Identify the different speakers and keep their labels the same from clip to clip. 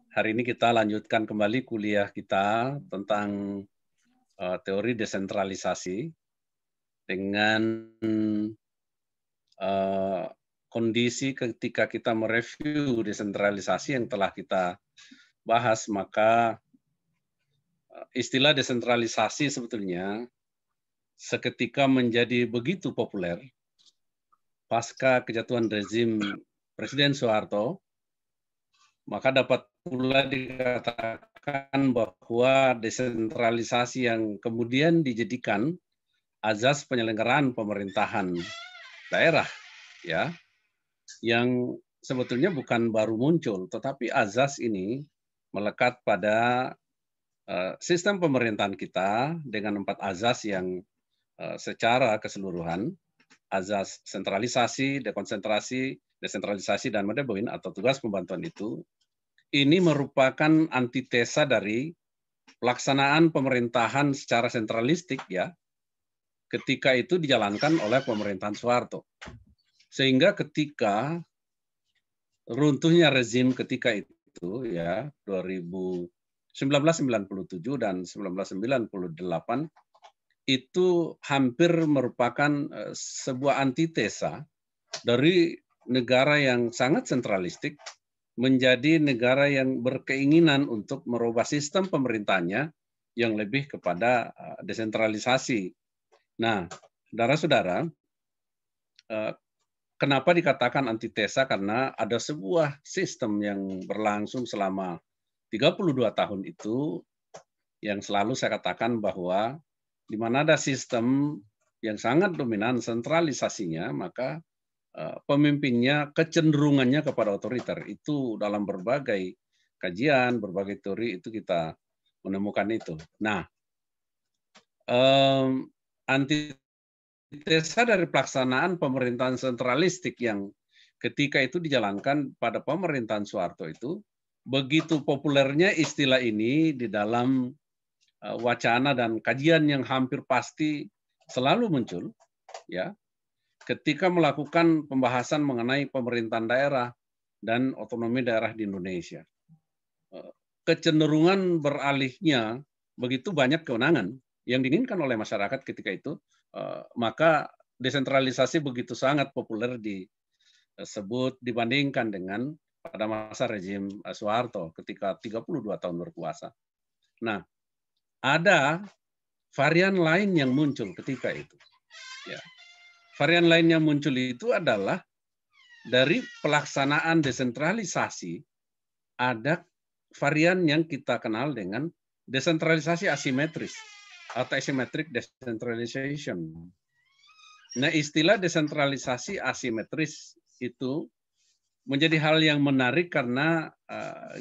Speaker 1: Hari ini kita lanjutkan kembali kuliah kita tentang teori desentralisasi dengan kondisi ketika kita mereview desentralisasi yang telah kita bahas, maka istilah desentralisasi sebetulnya seketika menjadi begitu populer pasca kejatuhan rezim Presiden Soeharto, maka dapat pula dikatakan bahwa desentralisasi yang kemudian dijadikan azas penyelenggaraan pemerintahan daerah, ya, yang sebetulnya bukan baru muncul, tetapi azas ini melekat pada sistem pemerintahan kita dengan 4 azas yang secara keseluruhan, azas sentralisasi, dekonsentrasi, desentralisasi, dan manajemen atau tugas pembantuan itu, ini merupakan antitesa dari pelaksanaan pemerintahan secara sentralistik, ya, ketika itu dijalankan oleh pemerintahan Soeharto. Sehingga ketika runtuhnya rezim ketika itu, ya, 1997 dan 1998, itu hampir merupakan sebuah antitesa dari negara yang sangat sentralistik menjadi negara yang berkeinginan untuk merubah sistem pemerintahnya yang lebih kepada desentralisasi. Nah, saudara-saudara, kenapa dikatakan antitesa? Karena ada sebuah sistem yang berlangsung selama 32 tahun itu yang selalu saya katakan bahwa di mana ada sistem yang sangat dominan sentralisasinya, maka pemimpinnya kecenderungannya kepada otoriter. Itu dalam berbagai kajian, berbagai teori itu kita menemukan itu. Nah, antitesa dari pelaksanaan pemerintahan sentralistik yang ketika itu dijalankan pada pemerintahan Soeharto itu, begitu populernya istilah ini di dalam wacana dan kajian yang hampir pasti selalu muncul, ya, ketika melakukan pembahasan mengenai pemerintahan daerah dan otonomi daerah di Indonesia. Kecenderungan beralihnya begitu banyak kewenangan yang diinginkan oleh masyarakat ketika itu, maka desentralisasi begitu sangat populer disebut dibandingkan dengan pada masa rezim Soeharto ketika 32 tahun berkuasa. Nah, ada varian lain yang muncul ketika itu. Ya. Varian lain yang muncul itu adalah dari pelaksanaan desentralisasi, ada varian yang kita kenal dengan desentralisasi asimetris atau asymmetric decentralization. Nah, istilah desentralisasi asimetris itu menjadi hal yang menarik karena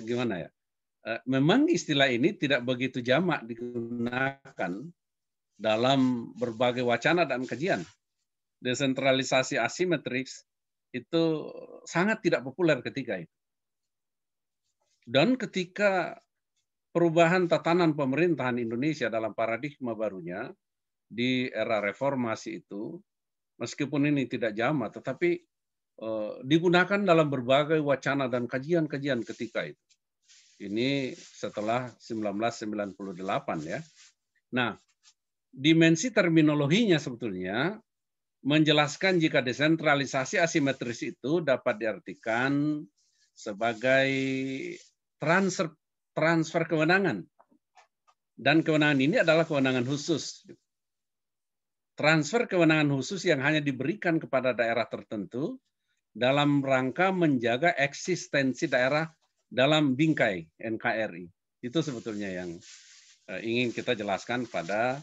Speaker 1: gimana ya? Memang istilah ini tidak begitu jamak digunakan dalam berbagai wacana dan kajian. Desentralisasi asimetris itu sangat tidak populer ketika itu. Dan ketika perubahan tatanan pemerintahan Indonesia dalam paradigma barunya di era reformasi itu, meskipun ini tidak jamak, tetapi digunakan dalam berbagai wacana dan kajian-kajian ketika itu. Ini setelah 1998, ya. Nah, dimensi terminologinya sebetulnya menjelaskan jika desentralisasi asimetris itu dapat diartikan sebagai transfer kewenangan. Dan kewenangan ini adalah kewenangan khusus. Transfer kewenangan khusus yang hanya diberikan kepada daerah tertentu dalam rangka menjaga eksistensi daerah dalam bingkai NKRI. Itu sebetulnya yang ingin kita jelaskan pada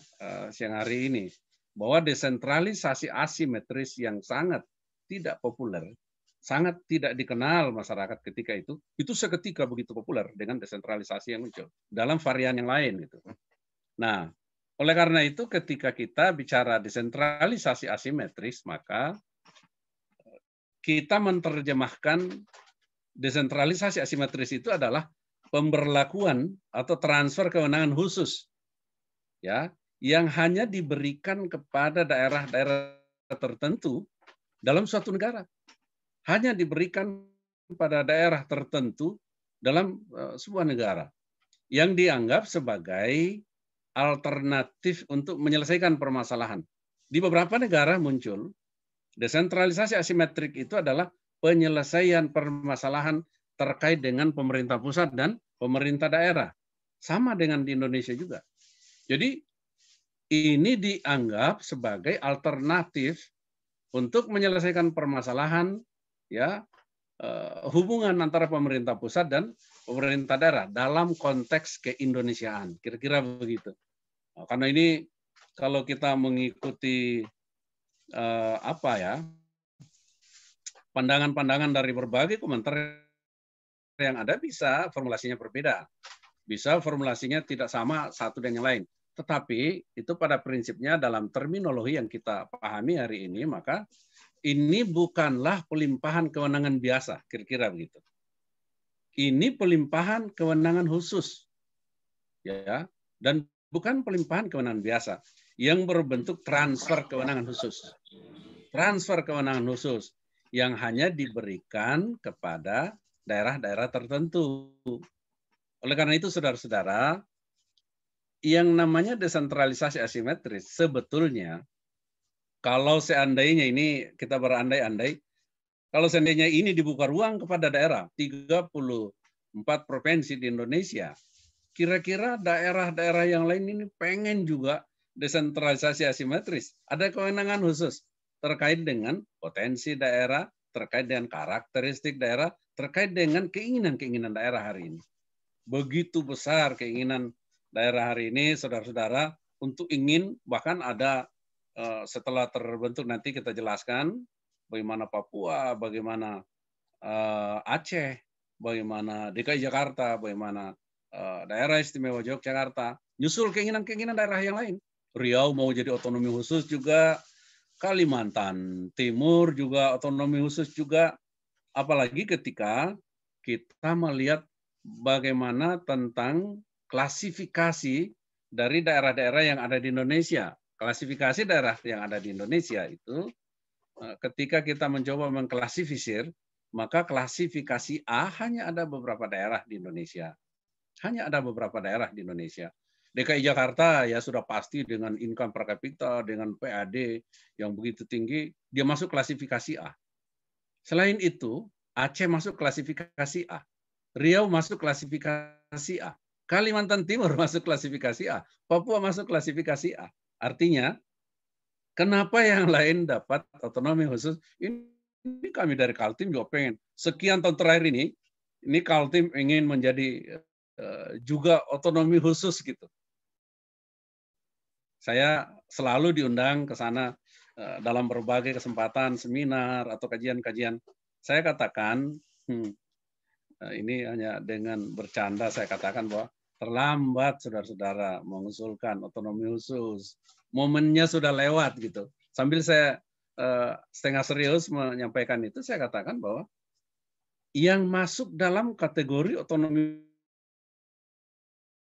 Speaker 1: siang hari ini. Bahwa desentralisasi asimetris yang sangat tidak populer, sangat tidak dikenal masyarakat ketika itu seketika begitu populer dengan desentralisasi yang muncul dalam varian yang lain gitu. Nah, oleh karena itu ketika kita bicara desentralisasi asimetris, maka kita menerjemahkan desentralisasi asimetris itu adalah pemberlakuan atau transfer kewenangan khusus, ya, yang hanya diberikan kepada daerah-daerah tertentu dalam suatu negara. Hanya diberikan pada daerah tertentu dalam sebuah negara yang dianggap sebagai alternatif untuk menyelesaikan permasalahan. Di beberapa negara muncul desentralisasi asimetrik itu adalah penyelesaian permasalahan terkait dengan pemerintah pusat dan pemerintah daerah. Sama dengan di Indonesia juga. Jadi ini dianggap sebagai alternatif untuk menyelesaikan permasalahan ya hubungan antara pemerintah pusat dan pemerintah daerah dalam konteks keindonesiaan. Kira-kira begitu. Karena ini kalau kita mengikuti pandangan-pandangan dari berbagai komentar yang ada, bisa formulasinya berbeda. Bisa formulasinya tidak sama satu dengan yang lain. Tetapi itu pada prinsipnya dalam terminologi yang kita pahami hari ini, maka ini bukanlah pelimpahan kewenangan biasa, kira-kira begitu. Ini pelimpahan kewenangan khusus, ya, dan bukan pelimpahan kewenangan biasa yang berbentuk transfer kewenangan khusus. Transfer kewenangan khusus yang hanya diberikan kepada daerah-daerah tertentu. Oleh karena itu, saudara-saudara, yang namanya desentralisasi asimetris sebetulnya, kalau seandainya ini kita berandai-andai, kalau seandainya ini dibuka ruang kepada daerah, 34 provinsi di Indonesia, kira-kira daerah-daerah yang lain ini pengen juga desentralisasi asimetris. Ada kewenangan khusus terkait dengan potensi daerah, terkait dengan karakteristik daerah, terkait dengan keinginan-keinginan daerah hari ini. Begitu besar keinginan daerah hari ini, saudara-saudara, untuk ingin, bahkan ada setelah terbentuk nanti kita jelaskan bagaimana Papua, bagaimana Aceh, bagaimana DKI Jakarta, bagaimana daerah istimewa Yogyakarta, nyusul keinginan-keinginan daerah yang lain. Riau mau jadi otonomi khusus juga, Kalimantan Timur juga otonomi khusus juga, apalagi ketika kita melihat bagaimana tentang klasifikasi dari daerah-daerah yang ada di Indonesia. Klasifikasi daerah yang ada di Indonesia itu, ketika kita mencoba mengklasifikasir, maka klasifikasi A hanya ada beberapa daerah di Indonesia. Hanya ada beberapa daerah di Indonesia. DKI Jakarta ya sudah pasti dengan income per kapita, dengan PAD yang begitu tinggi, dia masuk klasifikasi A. Selain itu, Aceh masuk klasifikasi A. Riau masuk klasifikasi A. Kalimantan Timur masuk klasifikasi A. Papua masuk klasifikasi A. Artinya, kenapa yang lain dapat otonomi khusus? Ini kami dari Kaltim juga pengen. Sekian tahun terakhir ini Kaltim ingin menjadi juga otonomi khusus gitu. Saya selalu diundang ke sana dalam berbagai kesempatan, seminar atau kajian-kajian. Saya katakan, ini hanya dengan bercanda saya katakan bahwa terlambat saudara-saudara mengusulkan otonomi khusus. Momennya sudah lewat gitu. Sambil saya setengah serius menyampaikan itu, saya katakan bahwa yang masuk dalam kategori otonomi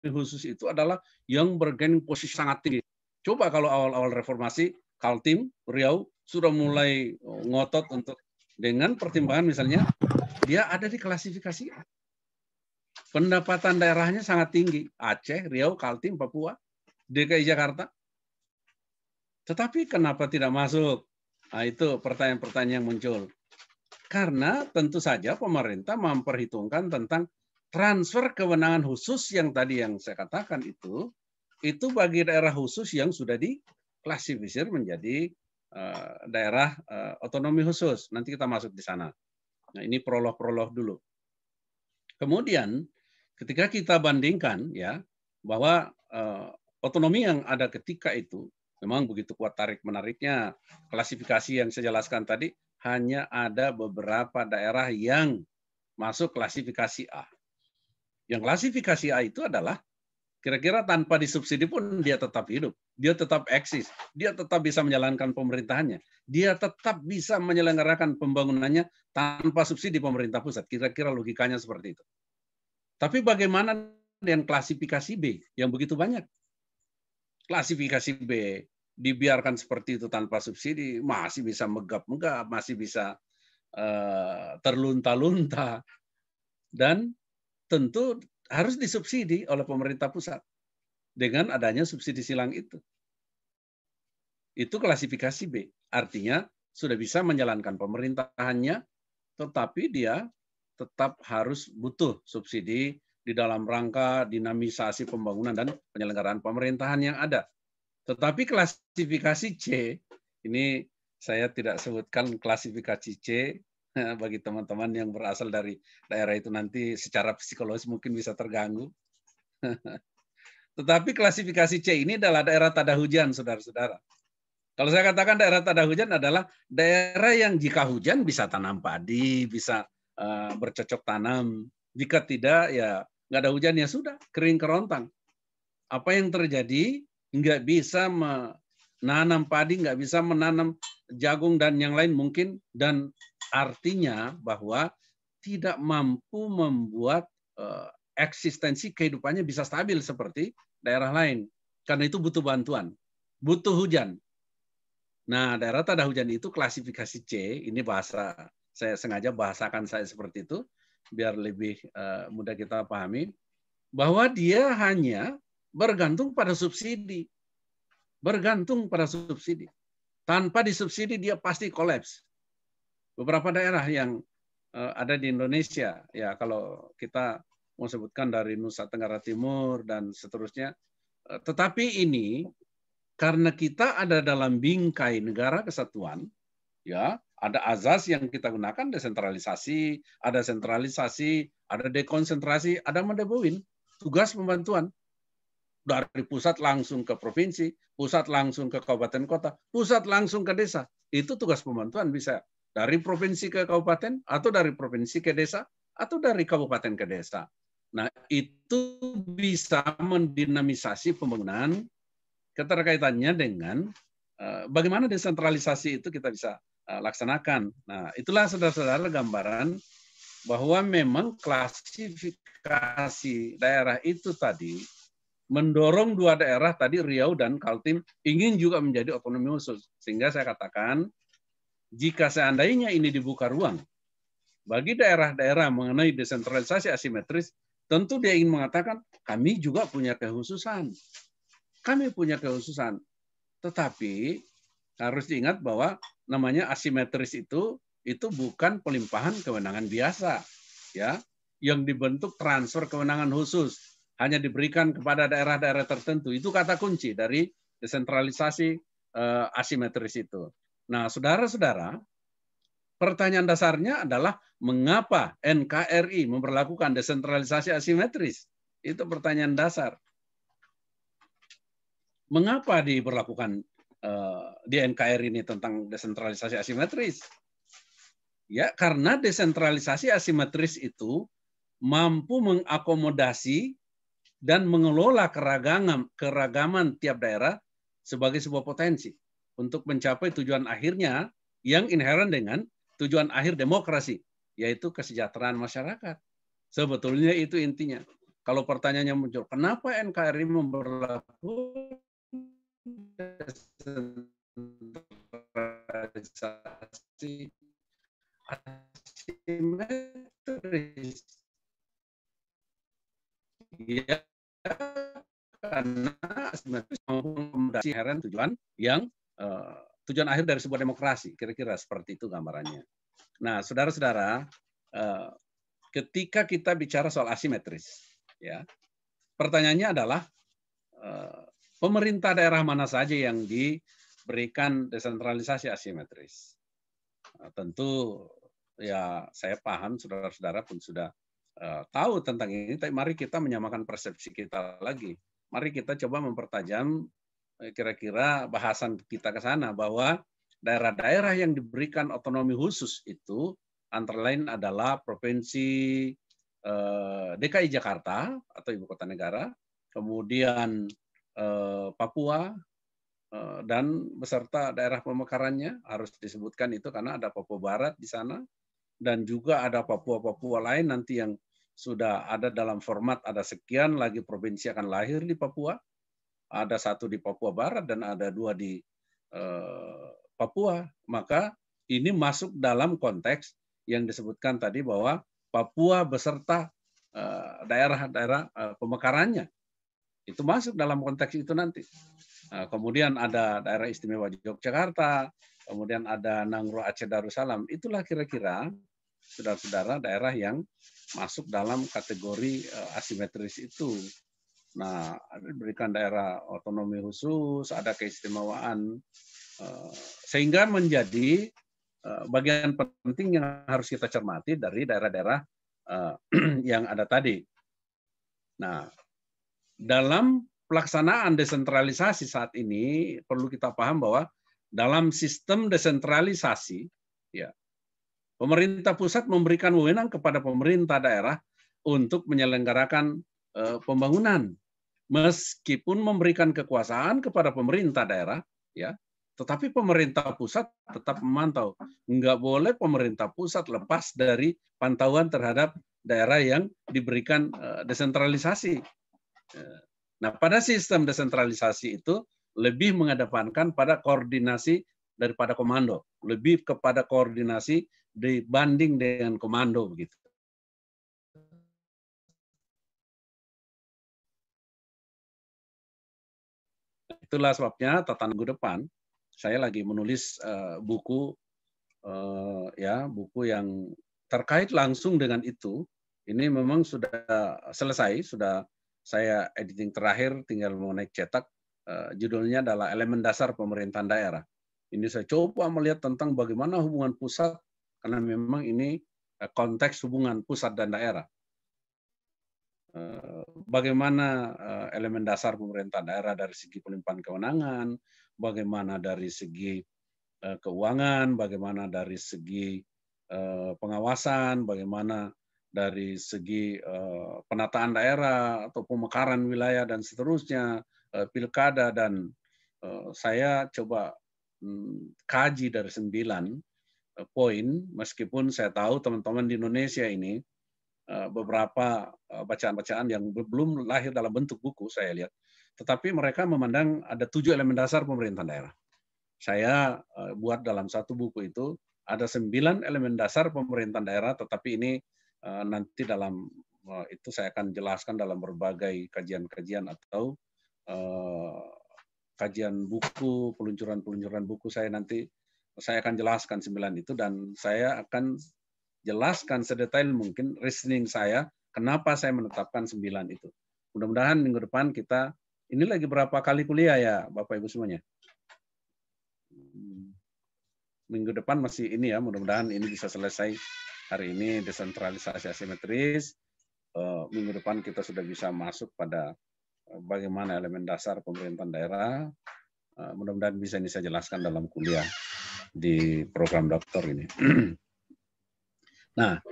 Speaker 1: khusus itu adalah yang bergaining posisi sangat tinggi. Coba kalau awal-awal reformasi, Kaltim, Riau sudah mulai ngotot untuk dengan pertimbangan misalnya dia ada di klasifikasi A. Pendapatan daerahnya sangat tinggi. Aceh, Riau, Kaltim, Papua, DKI Jakarta. Tetapi kenapa tidak masuk? Nah, itu pertanyaan-pertanyaan yang muncul. Karena tentu saja pemerintah memperhitungkan tentang transfer kewenangan khusus yang tadi yang saya katakan itu bagi daerah khusus yang sudah diklasifikasi menjadi daerah otonomi khusus. Nanti kita masuk di sana. Nah, ini prolog-prolog dulu. Kemudian ketika kita bandingkan ya bahwa otonomi yang ada ketika itu memang begitu kuat tarik-menariknya, klasifikasi yang saya jelaskan tadi hanya ada beberapa daerah yang masuk klasifikasi A. Yang klasifikasi A itu adalah kira-kira tanpa disubsidi pun dia tetap hidup, dia tetap eksis, dia tetap bisa menjalankan pemerintahannya, dia tetap bisa menyelenggarakan pembangunannya tanpa subsidi pemerintah pusat. Kira-kira logikanya seperti itu. Tapi bagaimana dengan klasifikasi B yang begitu banyak? Klasifikasi B dibiarkan seperti itu tanpa subsidi, masih bisa megap-megap, masih bisa terlunta-lunta. Dan tentu harus disubsidi oleh pemerintah pusat dengan adanya subsidi silang itu. Itu klasifikasi B. Artinya sudah bisa menjalankan pemerintahannya, tetapi dia tetap harus butuh subsidi di dalam rangka dinamisasi pembangunan dan penyelenggaraan pemerintahan yang ada. Tetapi klasifikasi C, ini saya tidak sebutkan klasifikasi C bagi teman-teman yang berasal dari daerah itu nanti secara psikologis mungkin bisa terganggu. Tetapi klasifikasi C ini adalah daerah tada hujan, saudara-saudara. Kalau saya katakan daerah tada hujan adalah daerah yang jika hujan bisa tanam padi, bisa bercocok tanam. Jika tidak, ya nggak ada hujan, ya sudah, kering kerontang. Apa yang terjadi? Nggak bisa menanam padi, nggak bisa menanam jagung dan yang lain mungkin. Dan artinya bahwa tidak mampu membuat eksistensi kehidupannya bisa stabil seperti daerah lain. Karena itu butuh bantuan, butuh hujan. Nah, daerah tada hujan itu klasifikasi C, ini bahasa, saya sengaja bahasakan saya seperti itu, biar lebih mudah kita pahami, bahwa dia hanya bergantung pada subsidi. Bergantung pada subsidi. Tanpa disubsidi dia pasti kolaps. Beberapa daerah yang ada di Indonesia, ya kalau kita mau sebutkan dari Nusa Tenggara Timur dan seterusnya, tetapi ini karena kita ada dalam bingkai negara kesatuan, ya ada azas yang kita gunakan desentralisasi, ada sentralisasi, ada dekonsentrasi, ada mendebawin tugas pembantuan dari pusat langsung ke provinsi, pusat langsung ke kabupaten kota, pusat langsung ke desa. Itu tugas pembantuan bisa dari provinsi ke kabupaten atau dari provinsi ke desa atau dari kabupaten ke desa. Nah, itu bisa mendinamisasi pembangunan keterkaitannya dengan bagaimana desentralisasi itu kita bisa laksanakan. Nah, itulah saudara-saudara gambaran bahwa memang klasifikasi daerah itu tadi mendorong dua daerah tadi Riau dan Kaltim ingin juga menjadi otonomi khusus. Sehingga saya katakan jika seandainya ini dibuka ruang bagi daerah-daerah mengenai desentralisasi asimetris, tentu dia ingin mengatakan kami juga punya kekhususan. Kami punya kekhususan. Tetapi harus diingat bahwa namanya asimetris itu bukan pelimpahan kewenangan biasa, ya, yang dibentuk transfer kewenangan khusus hanya diberikan kepada daerah-daerah tertentu. Itu kata kunci dari desentralisasi asimetris itu. Nah, saudara-saudara, pertanyaan dasarnya adalah mengapa NKRI memperlakukan desentralisasi asimetris? Itu pertanyaan dasar. Mengapa diberlakukan di NKRI ini tentang desentralisasi asimetris? Ya, karena desentralisasi asimetris itu mampu mengakomodasi dan mengelola keragaman tiap daerah sebagai sebuah potensi untuk mencapai tujuan akhirnya yang inheren dengan tujuan akhir demokrasi, yaitu kesejahteraan masyarakat. Sebetulnya itu intinya. Kalau pertanyaannya muncul, kenapa NKRI memperlakukan desentralisasi asimetris? Ya, karena asimetris mengakomodasi inheren tujuan yang tujuan akhir dari sebuah demokrasi, kira-kira seperti itu gambarannya. Nah, saudara-saudara, ketika kita bicara soal asimetris, ya, pertanyaannya adalah pemerintah daerah mana saja yang diberikan desentralisasi asimetris. Tentu ya saya paham saudara-saudara pun sudah tahu tentang ini, tapi mari kita menyamakan persepsi kita lagi. Mari kita coba mempertajam kira-kira bahasan kita ke sana bahwa daerah-daerah yang diberikan otonomi khusus itu antara lain adalah Provinsi DKI Jakarta atau Ibu Kota Negara, kemudian Papua, dan beserta daerah pemekarannya harus disebutkan itu karena ada Papua Barat di sana, dan juga ada Papua-Papua lain nanti yang sudah ada dalam format ada sekian lagi provinsi akan lahir di Papua. Ada satu di Papua Barat dan ada dua di Papua. Maka ini masuk dalam konteks yang disebutkan tadi bahwa Papua beserta daerah-daerah pemekarannya. Itu masuk dalam konteks itu nanti. Kemudian ada daerah istimewa Yogyakarta, kemudian ada Nangro Aceh Darussalam. Itulah kira-kira saudara-saudara daerah yang masuk dalam kategori asimetris itu. Nah, diberikan daerah otonomi khusus, ada keistimewaan, sehingga menjadi bagian penting yang harus kita cermati dari daerah-daerah yang ada tadi. Nah, dalam pelaksanaan desentralisasi saat ini perlu kita paham bahwa dalam sistem desentralisasi, ya, pemerintah pusat memberikan wewenang kepada pemerintah daerah untuk menyelenggarakan pembangunan, meskipun memberikan kekuasaan kepada pemerintah daerah, ya, tetapi pemerintah pusat tetap memantau. Nggak boleh pemerintah pusat lepas dari pantauan terhadap daerah yang diberikan desentralisasi. Nah, pada sistem desentralisasi itu lebih mengedepankan pada koordinasi daripada komando, lebih kepada koordinasi dibanding dengan komando begitu. Itulah sebabnya tatanan minggu depan saya lagi menulis buku buku yang terkait langsung dengan itu. Ini memang sudah selesai, sudah saya editing terakhir, tinggal mau naik cetak. Judulnya adalah Elemen Dasar Pemerintahan Daerah. Ini saya coba melihat tentang bagaimana hubungan pusat, karena memang ini konteks hubungan pusat dan daerah. Bagaimana elemen dasar pemerintahan daerah dari segi pelimpahan kewenangan, bagaimana dari segi keuangan, bagaimana dari segi pengawasan, bagaimana dari segi penataan daerah atau pemekaran wilayah dan seterusnya, pilkada, dan saya coba kaji dari 9 poin, meskipun saya tahu teman-teman di Indonesia ini beberapa bacaan-bacaan yang belum lahir dalam bentuk buku saya lihat, tetapi mereka memandang ada 7 elemen dasar pemerintahan daerah. Saya buat dalam satu buku itu ada 9 elemen dasar pemerintahan daerah, tetapi ini nanti dalam itu saya akan jelaskan dalam berbagai kajian-kajian atau kajian buku, peluncuran buku saya nanti saya akan jelaskan 9 itu, dan saya akan jelaskan sedetail mungkin reasoning saya kenapa saya menetapkan 9 itu. Mudah-mudahan minggu depan kita, ini lagi berapa kali kuliah ya Bapak Ibu semuanya? Minggu depan masih ini ya, mudah-mudahan ini bisa selesai hari ini desentralisasi asimetris. Minggu depan kita sudah bisa masuk pada bagaimana elemen dasar pemerintahan daerah. Mudah-mudahan bisa ini saya jelaskan dalam kuliah di program doktor ini. Nah,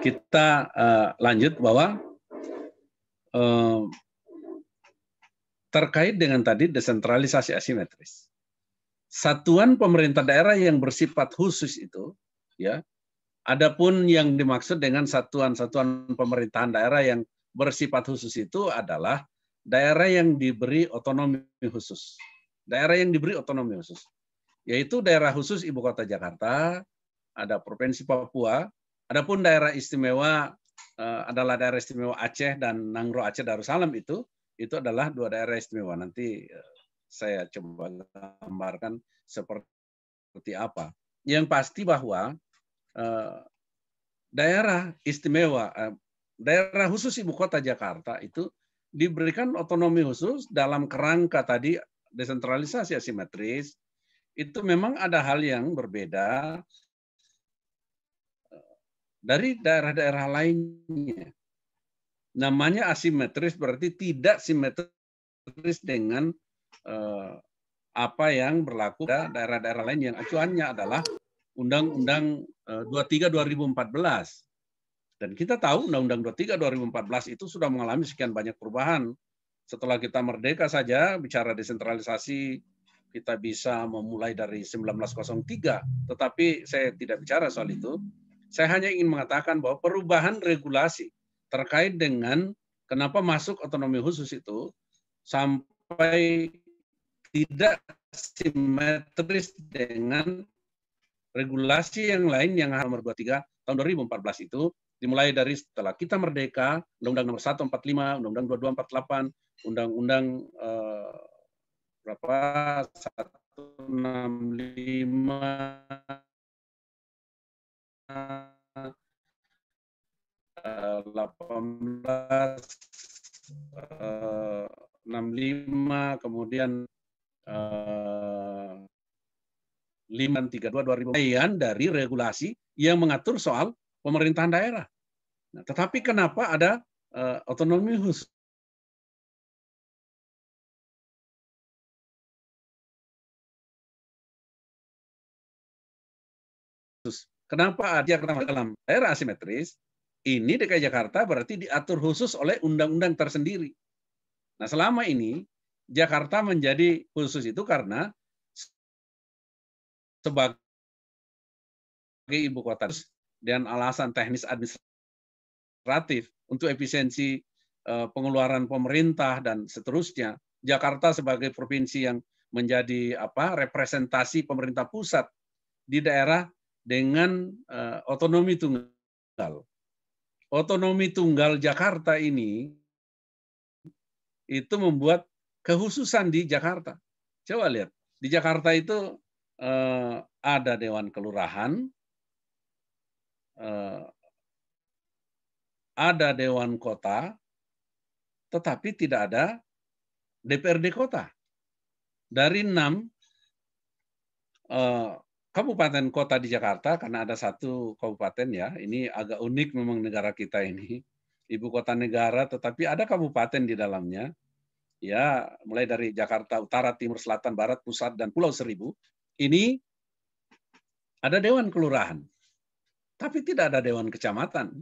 Speaker 1: kita lanjut bahwa terkait dengan tadi desentralisasi asimetris. Satuan pemerintah daerah yang bersifat khusus itu, ya, adapun yang dimaksud dengan satuan-satuan pemerintahan daerah yang bersifat khusus itu adalah daerah yang diberi otonomi khusus. Daerah yang diberi otonomi khusus, yaitu daerah khusus Ibu Kota Jakarta, ada Provinsi Papua, adapun daerah istimewa adalah daerah istimewa Aceh dan Nangro Aceh Darussalam itu adalah 2 daerah istimewa. Nanti saya coba gambarkan seperti apa. Yang pasti bahwa daerah istimewa, daerah khusus Ibu Kota Jakarta itu diberikan otonomi khusus dalam kerangka tadi desentralisasi asimetris. Itu memang ada hal yang berbeda dari daerah-daerah lainnya. Namanya asimetris berarti tidak simetris dengan apa yang berlaku pada daerah-daerah lain yang acuannya adalah Undang-Undang 23 2014. Dan kita tahu Undang-Undang 23 2014 itu sudah mengalami sekian banyak perubahan. Setelah kita merdeka saja bicara desentralisasi, kita bisa memulai dari 1903, tetapi saya tidak bicara soal itu. Saya hanya ingin mengatakan bahwa perubahan regulasi terkait dengan kenapa masuk otonomi khusus itu sampai tidak simetris dengan regulasi yang lain yang nomor 23 tahun 2014 itu Dimulai dari setelah kita merdeka, Undang-Undang Nomor 1 45, Undang-Undang 22 48, Undang-Undang berapa 165 1865, kemudian 532 2000 dari regulasi yang mengatur soal pemerintahan daerah. Nah, tetapi kenapa ada otonomi khusus? Kenapa ada dalam daerah asimetris? Ini DKI Jakarta berarti diatur khusus oleh undang-undang tersendiri. Nah, selama ini Jakarta menjadi khusus itu karena sebagai ibu kota dan alasan teknis administratif untuk efisiensi pengeluaran pemerintah dan seterusnya. Jakarta sebagai provinsi yang menjadi representasi pemerintah pusat di daerah dengan otonomi tunggal. Otonomi tunggal Jakarta ini itu membuat kekhususan di Jakarta. Coba lihat, di Jakarta itu ada Dewan Kelurahan, ada Dewan Kota, tetapi tidak ada DPRD Kota. Dari 6 kabupaten kota di Jakarta, karena ada 1 kabupaten ya, ini agak unik memang negara kita ini, ibu kota negara, tetapi ada kabupaten di dalamnya, ya mulai dari Jakarta Utara, Timur, Selatan, Barat, Pusat, dan Pulau Seribu, ini ada Dewan Kelurahan, tapi tidak ada Dewan Kecamatan.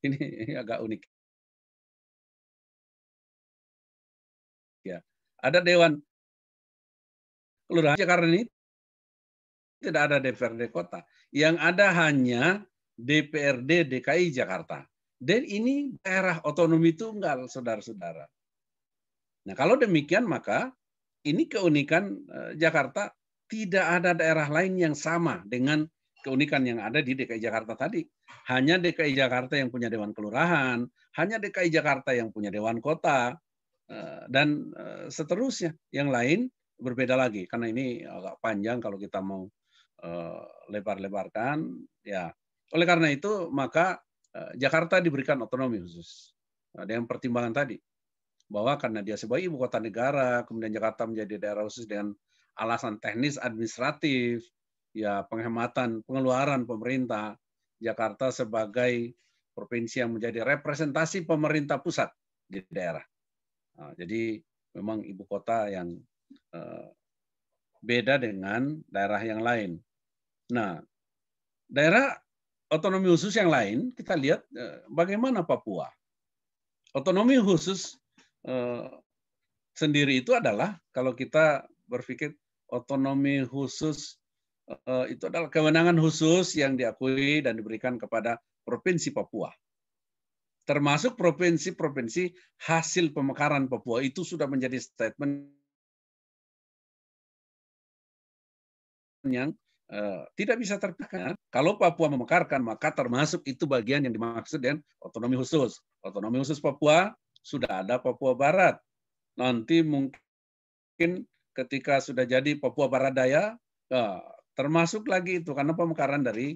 Speaker 1: Ini agak unik. Ya, ada Dewan Kelurahan Jakarta ini tidak ada DPRD kota. Yang ada hanya DPRD DKI Jakarta. Dan ini daerah otonomi tunggal, saudara-saudara. Nah, kalau demikian maka ini keunikan Jakarta, tidak ada daerah lain yang sama dengan keunikan yang ada di DKI Jakarta tadi. Hanya DKI Jakarta yang punya Dewan Kelurahan, hanya DKI Jakarta yang punya Dewan Kota, dan seterusnya. Yang lain berbeda lagi, karena ini agak panjang kalau kita mau lebar-lebarkan. Ya, oleh karena itu maka Jakarta diberikan otonomi khusus. Ada yang pertimbangan tadi, bahwa karena dia sebagai ibu kota negara, kemudian Jakarta menjadi daerah khusus dengan alasan teknis administratif, ya penghematan pengeluaran pemerintah, Jakarta sebagai provinsi yang menjadi representasi pemerintah pusat di daerah. Nah, jadi memang ibu kota yang beda dengan daerah yang lain. Nah, daerah otonomi khusus yang lain, kita lihat bagaimana Papua. Otonomi khusus sendiri itu adalah, kalau kita berpikir otonomi khusus itu adalah kewenangan khusus yang diakui dan diberikan kepada Provinsi Papua. Termasuk provinsi-provinsi hasil pemekaran Papua, itu sudah menjadi statement yang tidak bisa terpisahkan. Kalau Papua memekarkan, maka termasuk itu bagian yang dimaksud dengan otonomi khusus. Otonomi khusus Papua sudah ada Papua Barat. Nanti mungkin ketika sudah jadi Papua Barat Daya, termasuk lagi itu karena pemekaran dari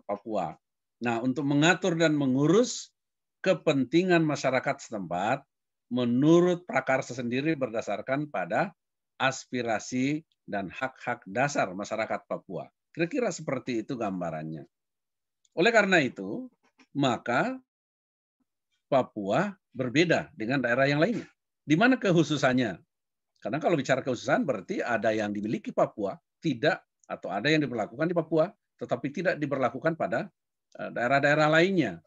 Speaker 1: Papua. Nah, untuk mengatur dan mengurus kepentingan masyarakat setempat menurut prakarsa sendiri berdasarkan pada aspirasi dan hak-hak dasar masyarakat Papua. Kira-kira seperti itu gambarannya. Oleh karena itu, maka Papua berbeda dengan daerah yang lainnya. Di mana kekhususannya? Karena kalau bicara kekhususan berarti ada yang dimiliki Papua, tidak, atau ada yang diberlakukan di Papua, tetapi tidak diberlakukan pada daerah-daerah lainnya.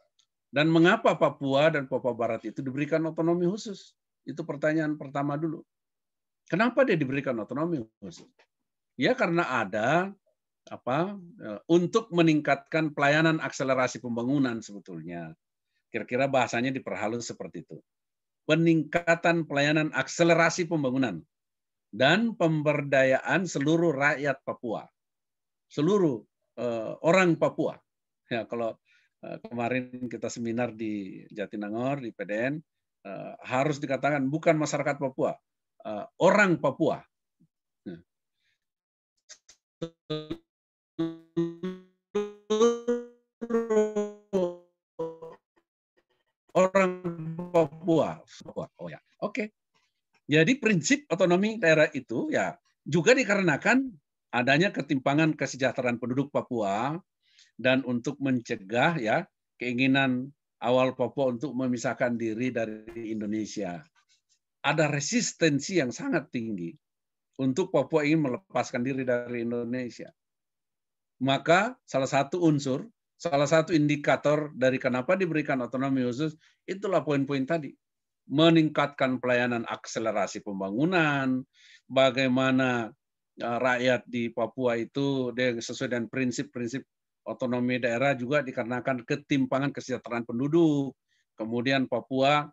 Speaker 1: Dan mengapa Papua dan Papua Barat itu diberikan otonomi khusus? Itu pertanyaan pertama dulu. Kenapa dia diberikan otonomi khusus? Ya karena ada untuk meningkatkan pelayanan akselerasi pembangunan sebetulnya. Kira-kira bahasanya diperhalus seperti itu. Peningkatan pelayanan akselerasi pembangunan dan pemberdayaan seluruh rakyat Papua. Seluruh orang Papua. Ya, kalau kemarin kita seminar di Jatinangor, di PDN, harus dikatakan bukan masyarakat Papua, orang Papua. Orang Papua. Oh ya, oke. Jadi prinsip otonomi daerah itu ya juga dikarenakan adanya ketimpangan kesejahteraan penduduk Papua dan untuk mencegah ya keinginan awal Papua untuk memisahkan diri dari Indonesia. Ada resistensi yang sangat tinggi untuk Papua ingin melepaskan diri dari Indonesia. Maka salah satu unsur, salah satu indikator dari kenapa diberikan otonomi khusus, itulah poin-poin tadi. Meningkatkan pelayanan akselerasi pembangunan, bagaimana rakyat di Papua itu sesuai dengan prinsip-prinsip otonomi daerah juga dikarenakan ketimpangan kesejahteraan penduduk. Kemudian Papua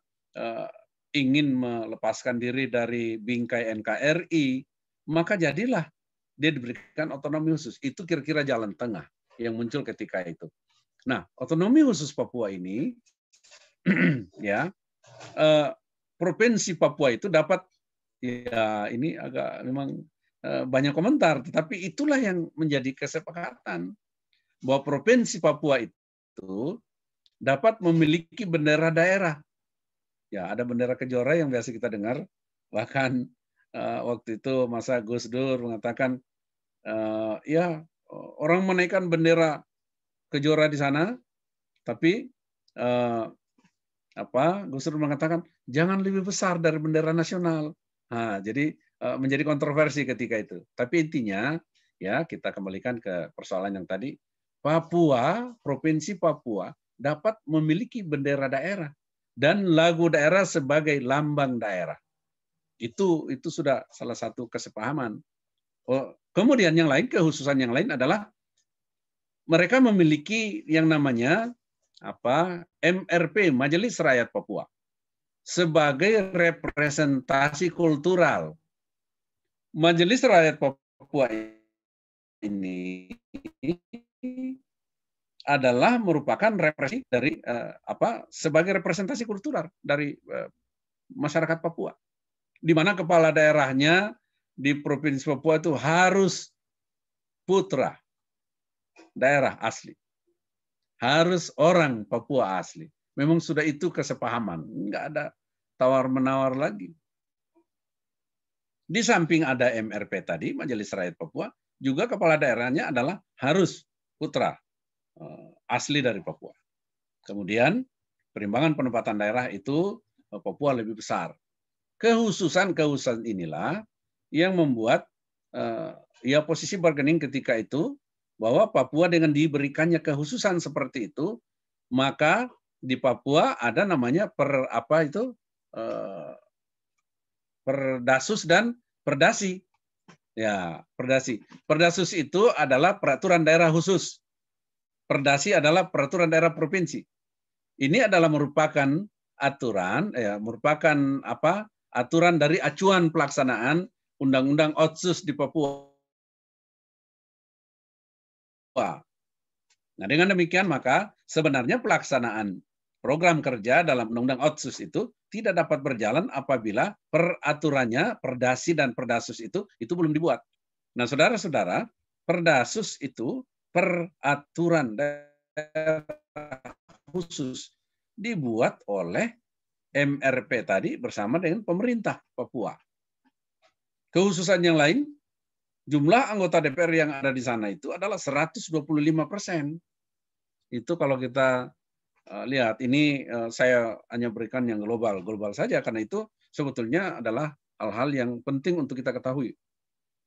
Speaker 1: ingin melepaskan diri dari bingkai NKRI, maka jadilah dia diberikan otonomi khusus. Itu kira-kira jalan tengah yang muncul ketika itu. Nah, otonomi khusus Papua ini, ya, provinsi Papua itu dapat, ya ini agak memang banyak komentar, tetapi itulah yang menjadi kesepakatan bahwa provinsi Papua itu dapat memiliki bendera daerah. Ya, ada bendera Kejora yang biasa kita dengar, bahkan waktu itu masa Gus Dur mengatakan, ya orang menaikkan bendera Kejora di sana, tapi Gus Dur mengatakan jangan lebih besar dari bendera nasional. Nah, jadi menjadi kontroversi ketika itu. Tapi intinya ya kita kembalikan ke persoalan yang tadi, Papua, provinsi Papua dapat memiliki bendera daerah dan lagu daerah sebagai lambang daerah. Itu sudah salah satu kesepahaman. Kemudian yang lain, kekhususan yang lain adalah mereka memiliki yang namanya MRP, Majelis Rakyat Papua, sebagai representasi kultural. Majelis Rakyat Papua ini adalah merupakan representasi dari sebagai representasi kultural dari masyarakat Papua, di mana kepala daerahnya di provinsi Papua itu harus putra daerah asli, harus orang Papua asli. Memang sudah itu kesepahaman, nggak ada tawar-menawar lagi. Di samping ada MRP tadi, Majelis Rakyat Papua, juga kepala daerahnya adalah harus putra asli dari Papua. Kemudian perimbangan penempatan daerah itu Papua lebih besar. Kekhususan inilah yang membuat ya posisi bargaining ketika itu bahwa Papua dengan diberikannya kekhususan seperti itu, maka di Papua ada namanya Perdasus dan Perdasi. Ya, Perdasi. Perdasus itu adalah peraturan daerah khusus. Perdasi adalah peraturan daerah provinsi. Ini adalah merupakan aturan, merupakan aturan dari acuan pelaksanaan Undang-Undang Otsus di Papua. Nah, dengan demikian maka sebenarnya pelaksanaan program kerja dalam Undang-Undang Otsus itu tidak dapat berjalan apabila peraturannya, Perdasi dan Perdasus itu belum dibuat. Nah, saudara-saudara, Perdasus itu peraturan daerah khusus dibuat oleh MRP tadi bersama dengan pemerintah Papua. Kekhususan yang lain, jumlah anggota DPR yang ada di sana itu adalah 125%. Itu kalau kita lihat, ini saya hanya berikan yang global saja, karena itu sebetulnya adalah hal-hal yang penting untuk kita ketahui.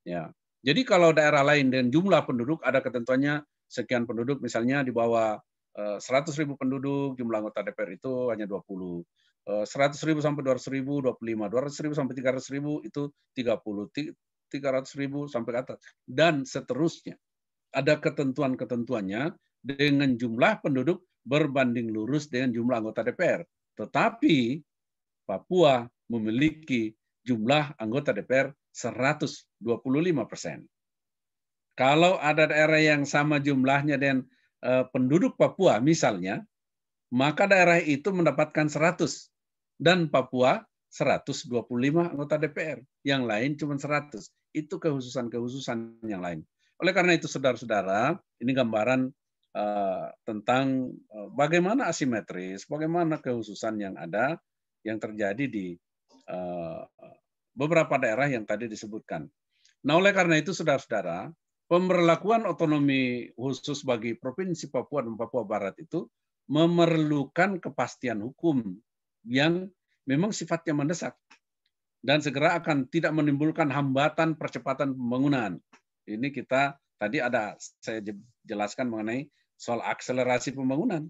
Speaker 1: Ya, jadi kalau daerah lain dengan jumlah penduduk ada ketentuannya sekian penduduk, misalnya di bawah 100.000 penduduk, jumlah anggota DPR itu hanya 20. 100.000 sampai 200.000, 25. 200.000 sampai 300.000 itu 30. 300.000 sampai ke atas. Dan seterusnya. Ada ketentuan-ketentuannya dengan jumlah penduduk berbanding lurus dengan jumlah anggota DPR. Tetapi Papua memiliki jumlah anggota DPR 125%. Kalau ada daerah yang sama jumlahnya dengan penduduk Papua misalnya, maka daerah itu mendapatkan 100 dan Papua 125 anggota DPR. Yang lain cuma 100. Itu kehususan-kehususan yang lain. Oleh karena itu, saudara-saudara, ini gambaran tentang bagaimana asimetris, bagaimana kehususan yang ada, yang terjadi di beberapa daerah yang tadi disebutkan. Nah, oleh karena itu, saudara-saudara, pemberlakuan otonomi khusus bagi Provinsi Papua dan Papua Barat itu memerlukan kepastian hukum yang memang sifatnya mendesak dan segera akan tidak menimbulkan hambatan percepatan pembangunan. Ini kita tadi saya jelaskan mengenai soal akselerasi pembangunan.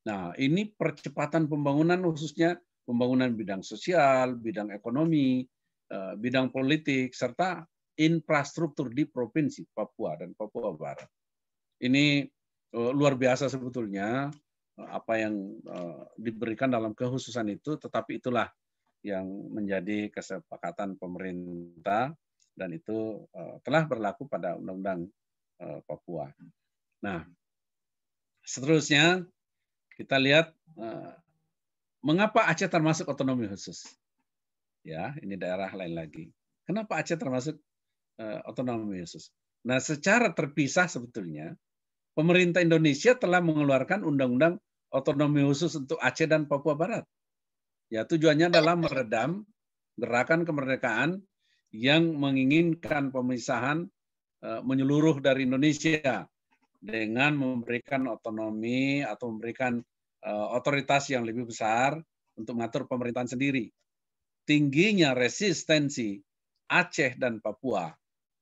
Speaker 1: Nah, ini percepatan pembangunan khususnya pembangunan bidang sosial, bidang ekonomi, bidang politik, serta infrastruktur di Provinsi Papua dan Papua Barat. Ini luar biasa sebetulnya apa yang diberikan dalam kekhususan itu, tetapi itulah yang menjadi kesepakatan pemerintah dan itu telah berlaku pada Undang-Undang Papua. Nah, seterusnya kita lihat mengapa Aceh termasuk otonomi khusus. Ya, ini daerah lain lagi. Kenapa Aceh termasuk otonomi khusus? Nah, secara terpisah sebetulnya pemerintah Indonesia telah mengeluarkan undang-undang otonomi khusus untuk Aceh dan Papua Barat. Ya, tujuannya adalah meredam gerakan kemerdekaan yang menginginkan pemisahan menyeluruh dari Indonesia dengan memberikan otonomi atau memberikan otoritas yang lebih besar untuk mengatur pemerintahan sendiri. Tingginya resistensi Aceh dan Papua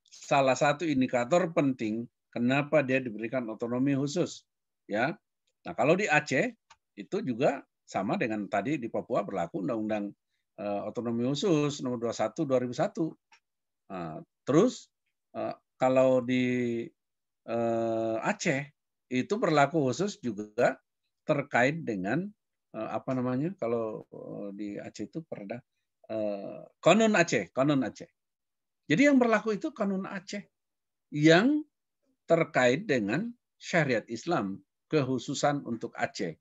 Speaker 1: salah satu indikator penting kenapa dia diberikan otonomi khusus, ya. Nah, kalau di Aceh itu juga sama dengan tadi di Papua berlaku Undang-Undang Otonomi Khusus nomor 21 2001. Nah, terus kalau di Aceh itu berlaku khusus juga terkait dengan apa namanya kalau di Aceh itu perda Konun Aceh, Konun Aceh. Jadi yang berlaku itu Konun Aceh yang terkait dengan syariat Islam, kekhususan untuk Aceh.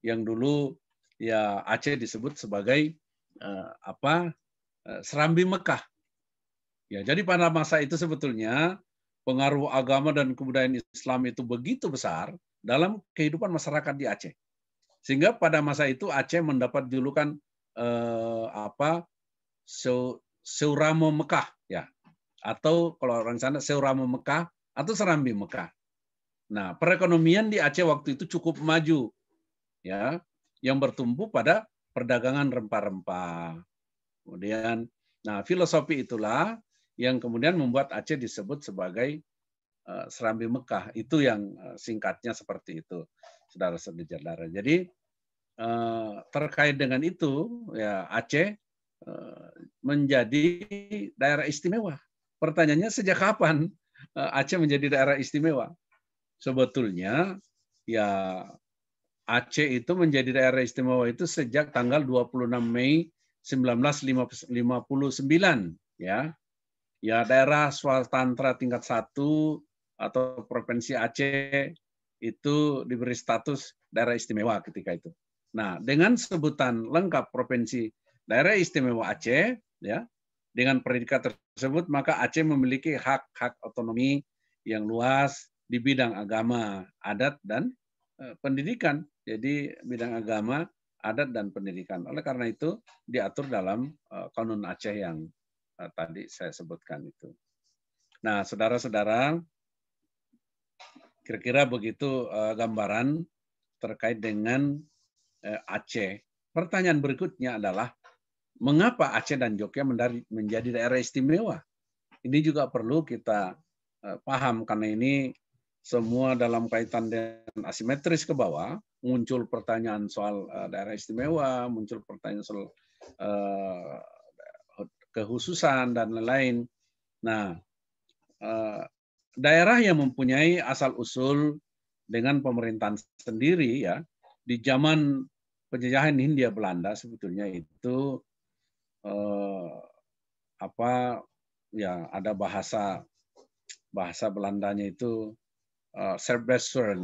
Speaker 1: Yang dulu ya Aceh disebut sebagai Serambi Mekah. Ya, jadi pada masa itu sebetulnya pengaruh agama dan kebudayaan Islam itu begitu besar dalam kehidupan masyarakat di Aceh. Sehingga pada masa itu Aceh mendapat julukan Seuramo Mekah, ya, atau kalau orang sana Seuramo Mekah atau Serambi Mekah. Nah, perekonomian di Aceh waktu itu cukup maju, ya, yang bertumbuh pada perdagangan rempah-rempah. Kemudian, nah filosofi itulah yang kemudian membuat Aceh disebut sebagai Serambi Mekah. Itu yang singkatnya seperti itu, saudara-saudara. Jadi terkait dengan itu, ya Aceh menjadi daerah istimewa. Pertanyaannya sejak kapan Aceh menjadi daerah istimewa? Sebetulnya ya Aceh itu menjadi daerah istimewa itu sejak tanggal 26 Mei 1959 ya. Ya daerah Swatantra tingkat 1 atau Provinsi Aceh itu diberi status daerah istimewa ketika itu. Nah, dengan sebutan lengkap Provinsi Daerah Istimewa Aceh, ya, dengan predikat tersebut maka Aceh memiliki hak-hak otonomi yang luas di bidang agama, adat, dan pendidikan. Jadi bidang agama, adat, dan pendidikan. Oleh karena itu diatur dalam Konun Aceh yang tadi saya sebutkan itu. Nah, saudara-saudara, kira-kira begitu gambaran terkait dengan Aceh. Pertanyaan berikutnya adalah, mengapa Aceh dan Jogja menjadi daerah istimewa? Ini juga perlu kita paham, karena ini semua dalam kaitan dengan asimetris ke bawah, muncul pertanyaan soal daerah istimewa, muncul pertanyaan soal kekhususan, dan lain-lain. Nah, daerah yang mempunyai asal-usul dengan pemerintahan sendiri, ya, di zaman penjajahan Hindia Belanda sebetulnya itu ya ada bahasa Belandanya itu Zerbesteren,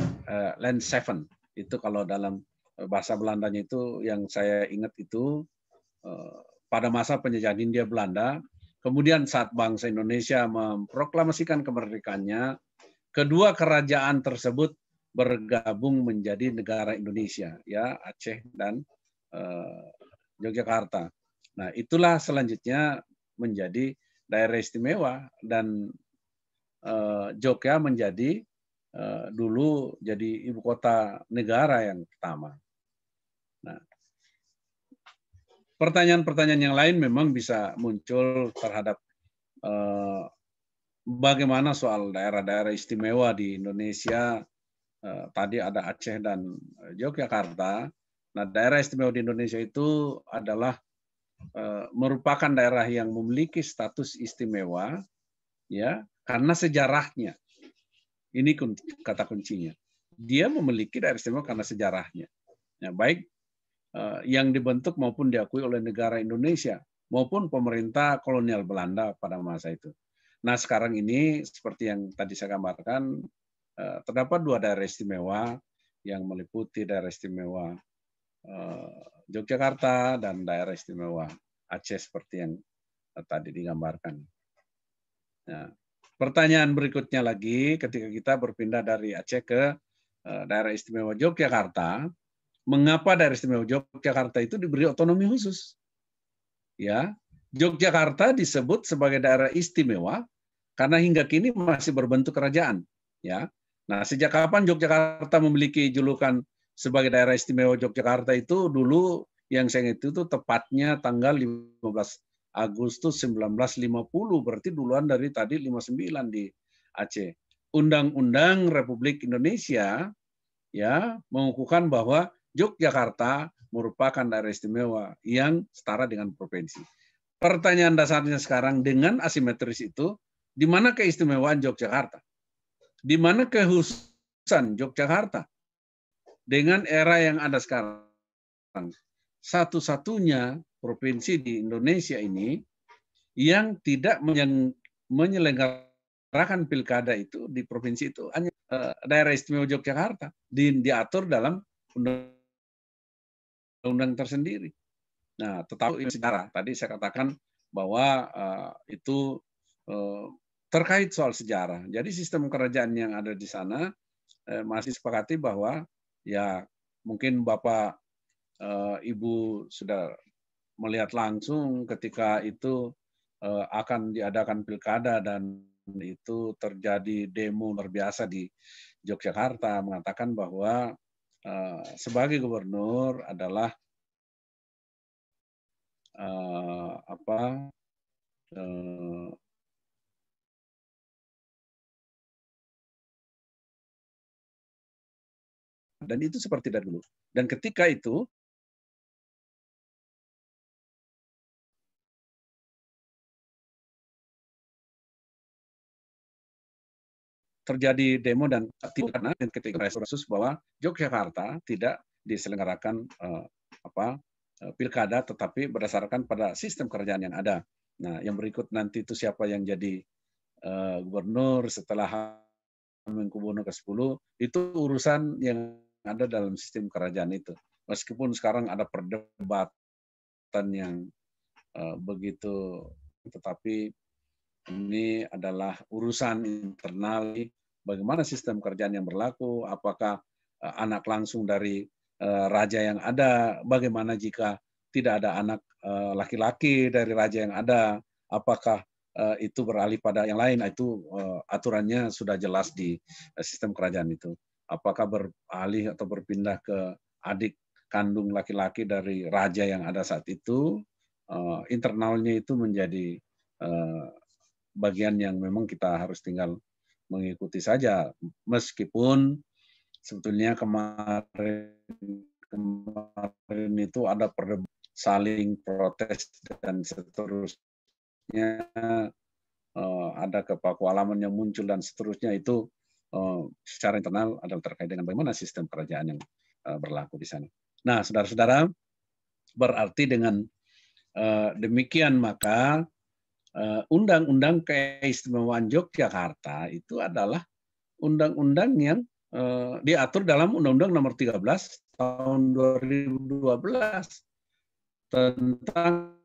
Speaker 1: Land 7. Itu kalau dalam bahasa Belandanya itu yang saya ingat itu pada masa penjajahan Hindia Belanda. Kemudian saat bangsa Indonesia memproklamasikan kemerdekaannya, kedua kerajaan tersebut bergabung menjadi negara Indonesia, ya, Aceh dan Yogyakarta. Nah, itulah selanjutnya menjadi daerah istimewa dan Jogja menjadi dulu jadi ibu kota negara yang pertama. Nah, pertanyaan-pertanyaan yang lain memang bisa muncul terhadap bagaimana soal daerah-daerah istimewa di Indonesia. Tadi ada Aceh dan Yogyakarta. Nah, daerah istimewa di Indonesia itu adalah merupakan daerah yang memiliki status istimewa, ya, karena sejarahnya. Ini kata kuncinya. Dia memiliki daerah istimewa karena sejarahnya. Ya, baik yang dibentuk maupun diakui oleh negara Indonesia maupun pemerintah kolonial Belanda pada masa itu. Nah, sekarang ini seperti yang tadi saya gambarkan, terdapat dua daerah istimewa yang meliputi daerah istimewa Yogyakarta dan daerah istimewa Aceh seperti yang tadi digambarkan. Nah, pertanyaan berikutnya lagi, ketika kita berpindah dari Aceh ke daerah istimewa Yogyakarta, mengapa daerah istimewa Yogyakarta itu diberi otonomi khusus? Ya, Yogyakarta disebut sebagai daerah istimewa karena hingga kini masih berbentuk kerajaan. Ya, nah sejak kapan Yogyakarta memiliki julukan sebagai daerah istimewa Yogyakarta itu dulu yang saya ingat itu tepatnya tanggal 15 Agustus 1950, berarti duluan dari tadi 59 di Aceh. Undang-Undang Republik Indonesia ya mengukuhkan bahwa Yogyakarta merupakan daerah istimewa yang setara dengan provinsi. Pertanyaan dasarnya sekarang, dengan asimetris itu, di mana keistimewaan Yogyakarta? Di mana kekhususan Yogyakarta? Dengan era yang ada sekarang, satu-satunya provinsi di Indonesia ini yang tidak menyelenggarakan pilkada itu di provinsi itu hanya daerah istimewa Yogyakarta, diatur dalam undang-undang tersendiri. Nah, tetapi ini sejarah. Tadi saya katakan bahwa itu terkait soal sejarah. Jadi sistem kerajaan yang ada di sana masih sepakati bahwa ya mungkin Bapak Ibu sudah melihat langsung ketika itu akan diadakan pilkada dan itu terjadi demo luar biasa di Yogyakarta mengatakan bahwa sebagai gubernur adalah dan itu seperti dari dulu. Dan ketika itu terjadi demo dan karena ketika kasus bahwa Yogyakarta tidak diselenggarakan pilkada tetapi berdasarkan pada sistem kerajaan yang ada. Nah, yang berikut nanti itu siapa yang jadi gubernur setelah Hamengkubuwono ke-10 itu urusan yang ada dalam sistem kerajaan itu. Meskipun sekarang ada perdebatan yang begitu, tetapi ini adalah urusan internal. Bagaimana sistem kerjaan yang berlaku? Apakah anak langsung dari raja yang ada? Bagaimana jika tidak ada anak laki-laki dari raja yang ada? Apakah itu beralih pada yang lain? Itu aturannya sudah jelas di sistem kerajaan itu. Apakah beralih atau berpindah ke adik kandung laki-laki dari raja yang ada saat itu? Internalnya itu menjadi bagian yang memang kita harus tinggal mengikuti saja, meskipun sebetulnya kemarin itu ada saling protes dan seterusnya, ada kepakualaman yang muncul dan seterusnya, itu secara internal adalah terkait dengan bagaimana sistem kerajaan yang berlaku di sana. Nah, saudara-saudara, berarti dengan demikian maka Undang-Undang Keistimewaan Yogyakarta itu adalah undang-undang yang diatur dalam Undang-Undang Nomor 13 tahun 2012 tentang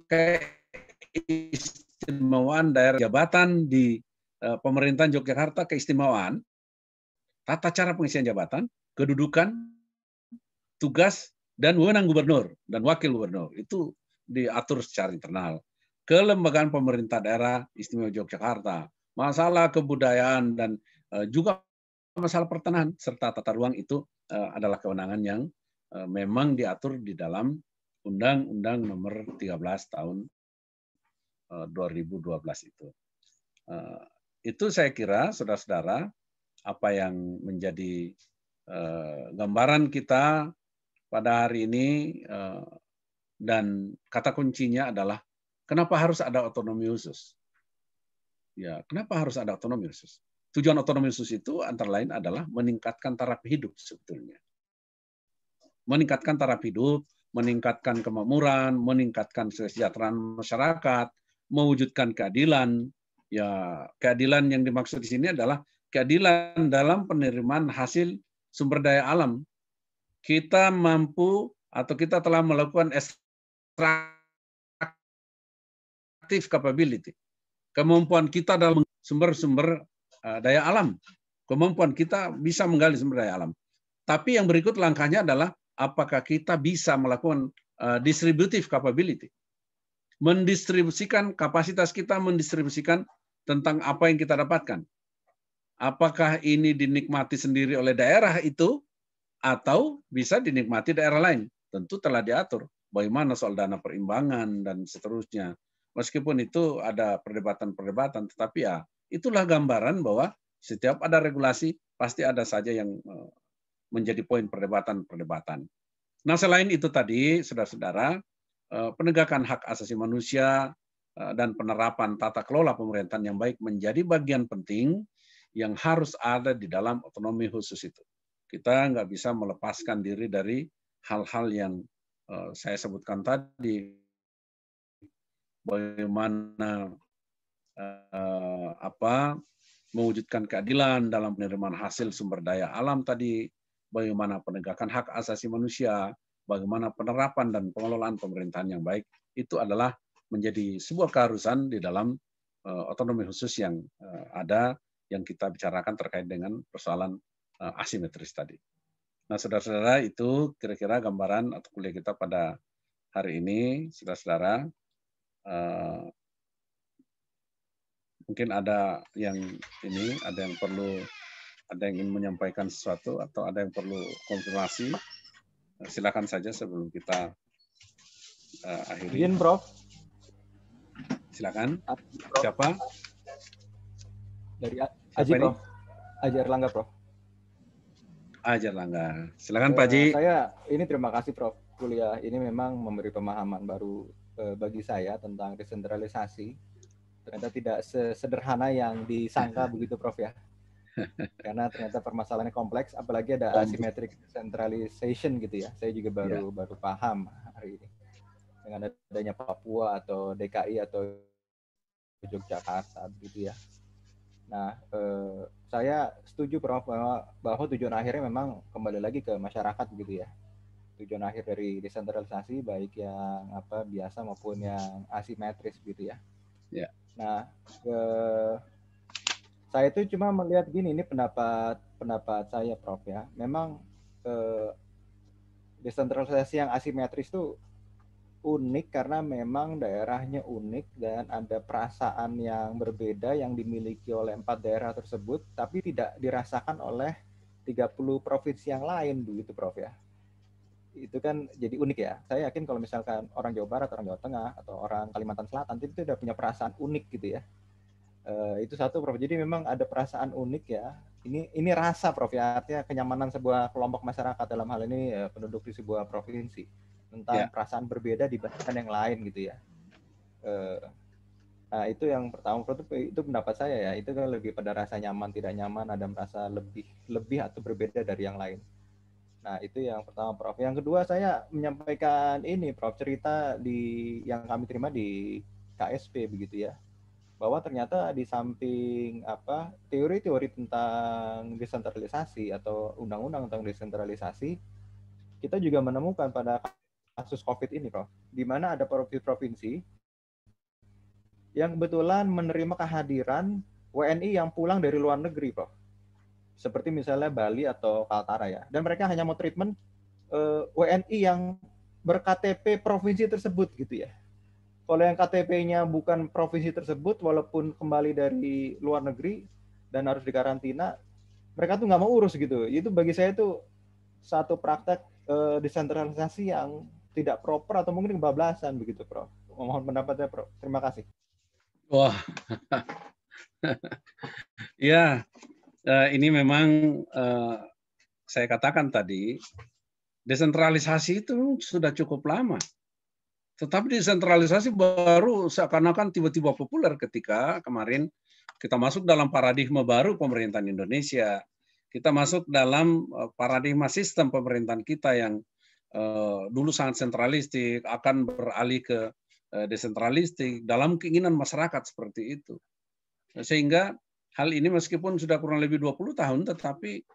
Speaker 1: keistimewaan daerah jabatan di pemerintahan Yogyakarta, keistimewaan, tata cara pengisian jabatan, kedudukan, tugas, dan wewenang gubernur dan wakil gubernur. Itu diatur secara internal. Kelembagaan pemerintah daerah istimewa Yogyakarta, masalah kebudayaan dan juga masalah pertanahan serta tata ruang itu adalah kewenangan yang memang diatur di dalam Undang-Undang Nomor 13 tahun 2012 itu. Itu saya kira, saudara-saudara, apa yang menjadi gambaran kita pada hari ini, dan kata kuncinya adalah kenapa harus ada otonomi khusus? Ya, kenapa harus ada otonomi khusus? Tujuan otonomi khusus itu antara lain adalah meningkatkan taraf hidup sebetulnya. Meningkatkan taraf hidup, meningkatkan kemakmuran, meningkatkan kesejahteraan masyarakat, mewujudkan keadilan. Ya, keadilan yang dimaksud di sini adalah keadilan dalam penerimaan hasil sumber daya alam. Kita mampu atau kita telah melakukan extractive capability. Kemampuan kita dalam sumber-sumber daya alam. Kemampuan kita bisa menggali sumber daya alam. Tapi yang berikut langkahnya adalah apakah kita bisa melakukan distributive capability. Mendistribusikan kapasitas kita, mendistribusikan tentang apa yang kita dapatkan. Apakah ini dinikmati sendiri oleh daerah itu atau bisa dinikmati daerah lain? Tentu telah diatur bagaimana soal dana perimbangan dan seterusnya. Meskipun itu ada perdebatan-perdebatan, tetapi ya itulah gambaran bahwa setiap ada regulasi pasti ada saja yang menjadi poin perdebatan-perdebatan. Nah, selain itu tadi, saudara-saudara, penegakan hak asasi manusia dan penerapan tata kelola pemerintahan yang baik menjadi bagian penting yang harus ada di dalam otonomi khusus itu. Kita nggak bisa melepaskan diri dari hal-hal yang saya sebutkan tadi, bagaimana mewujudkan keadilan dalam penerimaan hasil sumber daya alam tadi, bagaimana penegakan hak asasi manusia, bagaimana penerapan dan pengelolaan pemerintahan yang baik, itu adalah menjadi sebuah keharusan di dalam otonomi khusus yang ada, yang kita bicarakan terkait dengan persoalan asimetris tadi. Nah, saudara-saudara, itu kira-kira gambaran atau kuliah kita pada hari ini, saudara-saudara. Mungkin ada yang ini, ada yang perlu, ada yang ingin menyampaikan sesuatu atau ada yang perlu konfirmasi. Silakan saja sebelum kita akhiri.
Speaker 2: Izin, Prof.
Speaker 1: Silakan.
Speaker 2: Prof.
Speaker 1: Siapa?
Speaker 2: Dari Aji, Prof. Aji Erlangga, Prof.
Speaker 1: Aji Erlangga. Silakan Pak Haji.
Speaker 2: Saya ini terima kasih, Prof. Kuliah ini memang memberi pemahaman baru bagi saya tentang desentralisasi. Ternyata tidak sesederhana yang disangka begitu, Prof, ya. Karena ternyata permasalahannya kompleks, apalagi ada asymmetric decentralization gitu ya. Saya juga baru paham hari ini. Dengan adanya Papua atau DKI atau Yogyakarta begitu ya. Nah, saya setuju, Prof, bahwa tujuan akhirnya memang kembali lagi ke masyarakat begitu ya. Tujuan akhir dari desentralisasi baik yang biasa maupun yang asimetris gitu ya.
Speaker 1: Ya.
Speaker 2: Nah, saya itu cuma melihat gini, ini pendapat saya, Prof, ya. Memang desentralisasi yang asimetris itu unik karena memang daerahnya unik dan ada perasaan yang berbeda yang dimiliki oleh 4 daerah tersebut, tapi tidak dirasakan oleh 30 provinsi yang lain begitu, Prof, ya. Itu kan jadi unik ya. Saya yakin kalau misalkan orang Jawa Barat, orang Jawa Tengah, atau orang Kalimantan Selatan itu udah punya perasaan unik gitu ya. Itu satu, Prof. Jadi memang ada perasaan unik ya. Ini rasa, Prof, ya, artinya kenyamanan sebuah kelompok masyarakat, dalam hal ini penduduk di sebuah provinsi, tentang perasaan berbeda dibandingkan yang lain gitu ya. Nah, itu yang pertama, Prof, itu pendapat saya ya. Itu kan lebih pada rasa nyaman, tidak nyaman, ada merasa lebih atau berbeda dari yang lain. Nah, itu yang pertama, Prof. Yang kedua, saya menyampaikan ini, Prof, cerita yang kami terima di KSP begitu ya. bahwa ternyata di samping teori-teori tentang desentralisasi atau undang-undang tentang desentralisasi, kita juga menemukan pada kasus COVID ini, Prof, di mana ada provinsi yang kebetulan menerima kehadiran WNI yang pulang dari luar negeri, Prof. Seperti misalnya Bali atau Kaltara ya. Dan mereka hanya mau treatment WNI yang ber-KTP provinsi tersebut gitu ya. Kalau yang KTP-nya bukan provinsi tersebut, walaupun kembali dari luar negeri dan harus dikarantina, mereka tuh nggak mau urus gitu. Itu bagi saya itu satu praktek desentralisasi yang tidak proper atau mungkin kebablasan begitu, Prof. Mohon pendapatnya, Prof. Terima kasih.
Speaker 1: Wah, ya ini memang saya katakan tadi, desentralisasi itu sudah cukup lama. Tetapi desentralisasi baru seakan-akan tiba-tiba populer ketika kemarin kita masuk dalam paradigma baru pemerintahan Indonesia. Kita masuk dalam paradigma sistem pemerintahan kita yang dulu sangat sentralistik, akan beralih ke desentralistik dalam keinginan masyarakat seperti itu. Sehingga hal ini meskipun sudah kurang lebih 20 tahun, tetapi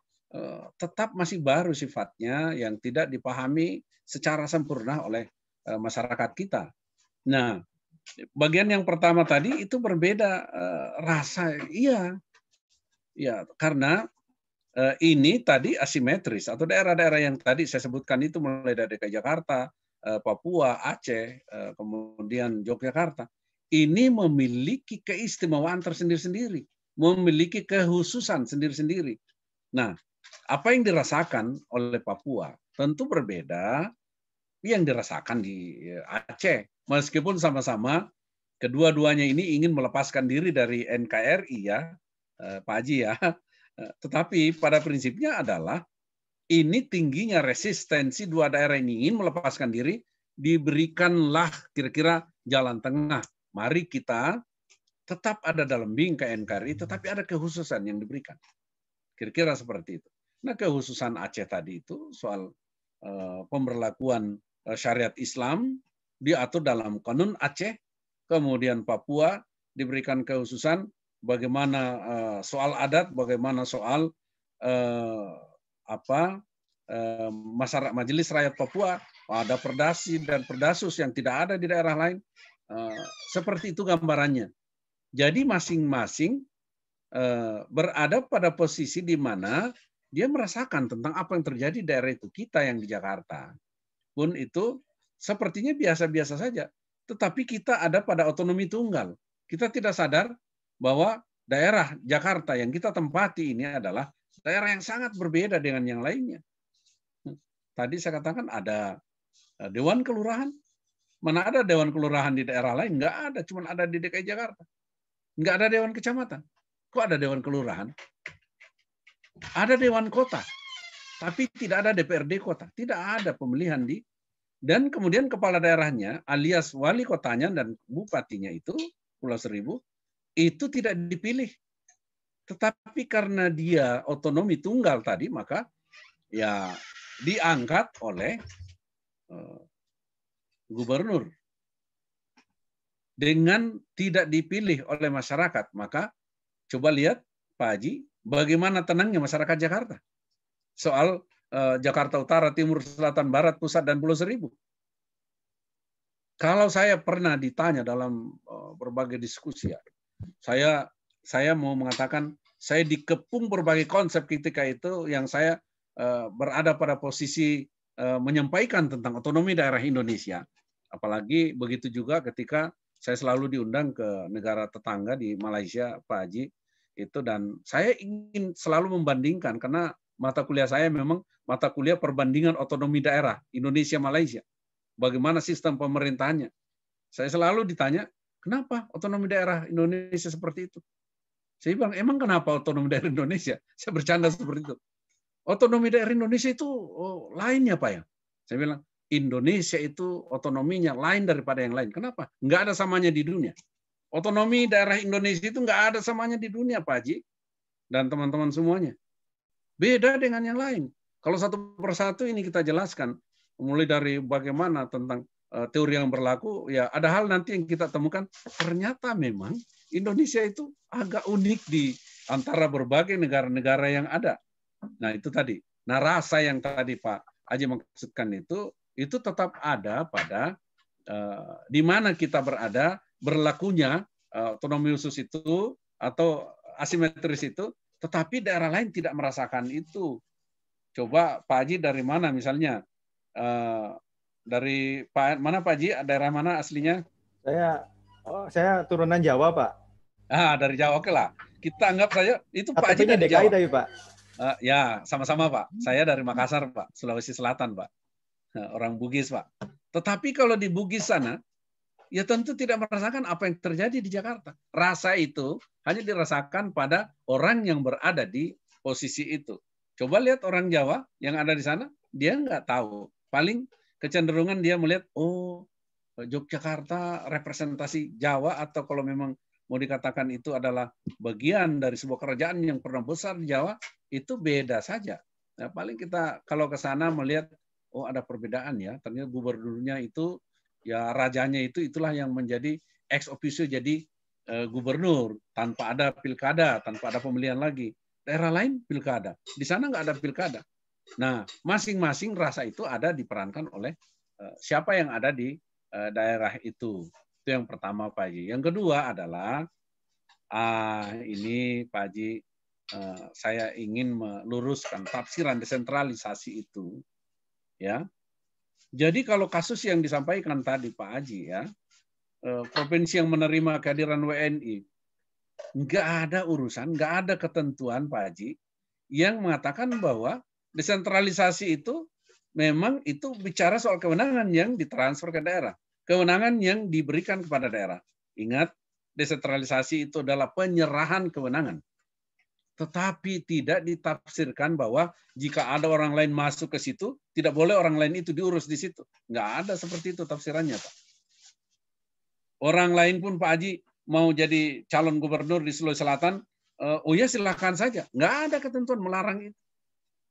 Speaker 1: tetap masih baru sifatnya yang tidak dipahami secara sempurna oleh masyarakat kita. Nah, bagian yang pertama tadi itu berbeda rasa, iya, karena ini tadi asimetris atau daerah-daerah yang tadi saya sebutkan itu mulai dari DKI Jakarta, Papua, Aceh, kemudian Yogyakarta, ini memiliki keistimewaan tersendiri-sendiri, memiliki kekhususan sendiri-sendiri. Nah, apa yang dirasakan oleh Papua tentu berbeda yang dirasakan di Aceh. Meskipun sama-sama kedua-duanya ini ingin melepaskan diri dari NKRI ya, Pak Haji ya. Tetapi pada prinsipnya adalah ini tingginya resistensi dua daerah ini ingin melepaskan diri, diberikanlah kira-kira jalan tengah. Mari kita tetap ada dalam bingkai NKRI, tetapi ada kekhususan yang diberikan. Kira-kira seperti itu. Nah, kekhususan Aceh tadi itu soal pemberlakuan syariat Islam diatur dalam Kanun Aceh, kemudian Papua diberikan kekhususan bagaimana soal adat, bagaimana soal masyarakat Majelis Rakyat Papua, ada perdasi dan perdasus yang tidak ada di daerah lain. Seperti itu gambarannya. Jadi masing-masing berada pada posisi di mana dia merasakan tentang apa yang terjadi di daerah itu. Kita yang di Jakarta pun itu sepertinya biasa-biasa saja. Tetapi kita ada pada otonomi tunggal. Kita tidak sadar bahwa daerah Jakarta yang kita tempati ini adalah daerah yang sangat berbeda dengan yang lainnya. Tadi saya katakan ada Dewan Kelurahan. Mana ada Dewan Kelurahan di daerah lain? Nggak ada, cuma ada di DKI Jakarta. Nggak ada Dewan Kecamatan. Kok ada Dewan Kelurahan? Ada Dewan Kota. Tapi tidak ada DPRD kota, tidak ada pemilihan dan kemudian kepala daerahnya alias wali kotanya dan bupatinya itu Pulau Seribu itu tidak dipilih. Tetapi karena dia otonomi tunggal tadi maka ya diangkat oleh gubernur. Dengan tidak dipilih oleh masyarakat, maka coba lihat Pak Haji, bagaimana tenangnya masyarakat Jakarta. Soal Jakarta Utara, Timur, Selatan, Barat, Pusat, dan Pulau Seribu. Kalau saya pernah ditanya dalam berbagai diskusi, ya, saya mau mengatakan saya dikepung berbagai konsep ketika itu yang saya berada pada posisi menyampaikan tentang otonomi daerah Indonesia. Apalagi begitu juga ketika saya selalu diundang ke negara tetangga di Malaysia, Pak Haji, itu dan saya ingin selalu membandingkan karena mata kuliah saya memang mata kuliah perbandingan otonomi daerah Indonesia-Malaysia. Bagaimana sistem pemerintahannya. Saya selalu ditanya, kenapa otonomi daerah Indonesia seperti itu? Saya bilang, emang kenapa otonomi daerah Indonesia? Saya bercanda seperti itu. Otonomi daerah Indonesia itu lainnya Pak ya? Saya bilang, Indonesia itu otonominya lain daripada yang lain. Kenapa? Nggak ada samanya di dunia. Otonomi daerah Indonesia itu nggak ada samanya di dunia, Pak Haji. Dan teman-teman semuanya. Beda dengan yang lain. Kalau satu persatu ini kita jelaskan, mulai dari bagaimana tentang teori yang berlaku, ya ada hal nanti yang kita temukan, ternyata memang Indonesia itu agak unik di antara berbagai negara-negara yang ada. Nah, itu tadi. Nah, rasa yang tadi Pak Aji maksudkan itu tetap ada pada di mana kita berada, berlakunya otonomi khusus itu atau asimetris itu, tetapi daerah lain tidak merasakan itu. Coba Pak Haji dari mana misalnya? Dari mana Pak Haji? Daerah mana aslinya?
Speaker 2: Saya turunan Jawa, Pak.
Speaker 1: Dari Jawa, oke lah. Kita anggap saja itu Pak Haji
Speaker 2: KTP-nya
Speaker 1: dari
Speaker 2: DKI
Speaker 1: Jawa.
Speaker 2: tapi Pak.
Speaker 1: Ya, sama-sama Pak. Saya dari Makassar Pak, Sulawesi Selatan Pak. Orang Bugis Pak. Tetapi kalau di Bugis sana, ya tentu tidak merasakan apa yang terjadi di Jakarta. Rasa itu hanya dirasakan pada orang yang berada di posisi itu. Coba lihat orang Jawa yang ada di sana, dia nggak tahu. Paling kecenderungan dia melihat, oh Yogyakarta representasi Jawa, atau kalau memang mau dikatakan itu adalah bagian dari sebuah kerajaan yang pernah besar di Jawa, itu beda saja. Nah, paling kita kalau ke sana melihat, oh ada perbedaan ya, ternyata gubernurnya itu, ya rajanya itulah yang menjadi ex officio jadi gubernur, tanpa ada pilkada, tanpa ada pemilihan lagi. Daerah lain pilkada, di sana nggak ada pilkada. Nah, masing-masing rasa itu ada diperankan oleh siapa yang ada di daerah itu. Itu yang pertama Pak Haji. Yang kedua adalah ini Pak Haji, saya ingin meluruskan tafsiran desentralisasi itu, ya. Jadi kalau kasus yang disampaikan tadi Pak Haji, ya, provinsi yang menerima kehadiran WNI, nggak ada urusan, nggak ada ketentuan Pak Haji yang mengatakan bahwa desentralisasi itu memang itu bicara soal kewenangan yang ditransfer ke daerah, kewenangan yang diberikan kepada daerah. Ingat, desentralisasi itu adalah penyerahan kewenangan. Tetapi tidak ditafsirkan bahwa jika ada orang lain masuk ke situ, tidak boleh orang lain itu diurus di situ. Nggak ada seperti itu tafsirannya, Pak. Orang lain pun Pak Haji mau jadi calon gubernur di Sulawesi Selatan, oh ya silahkan saja. Nggak ada ketentuan melarang itu.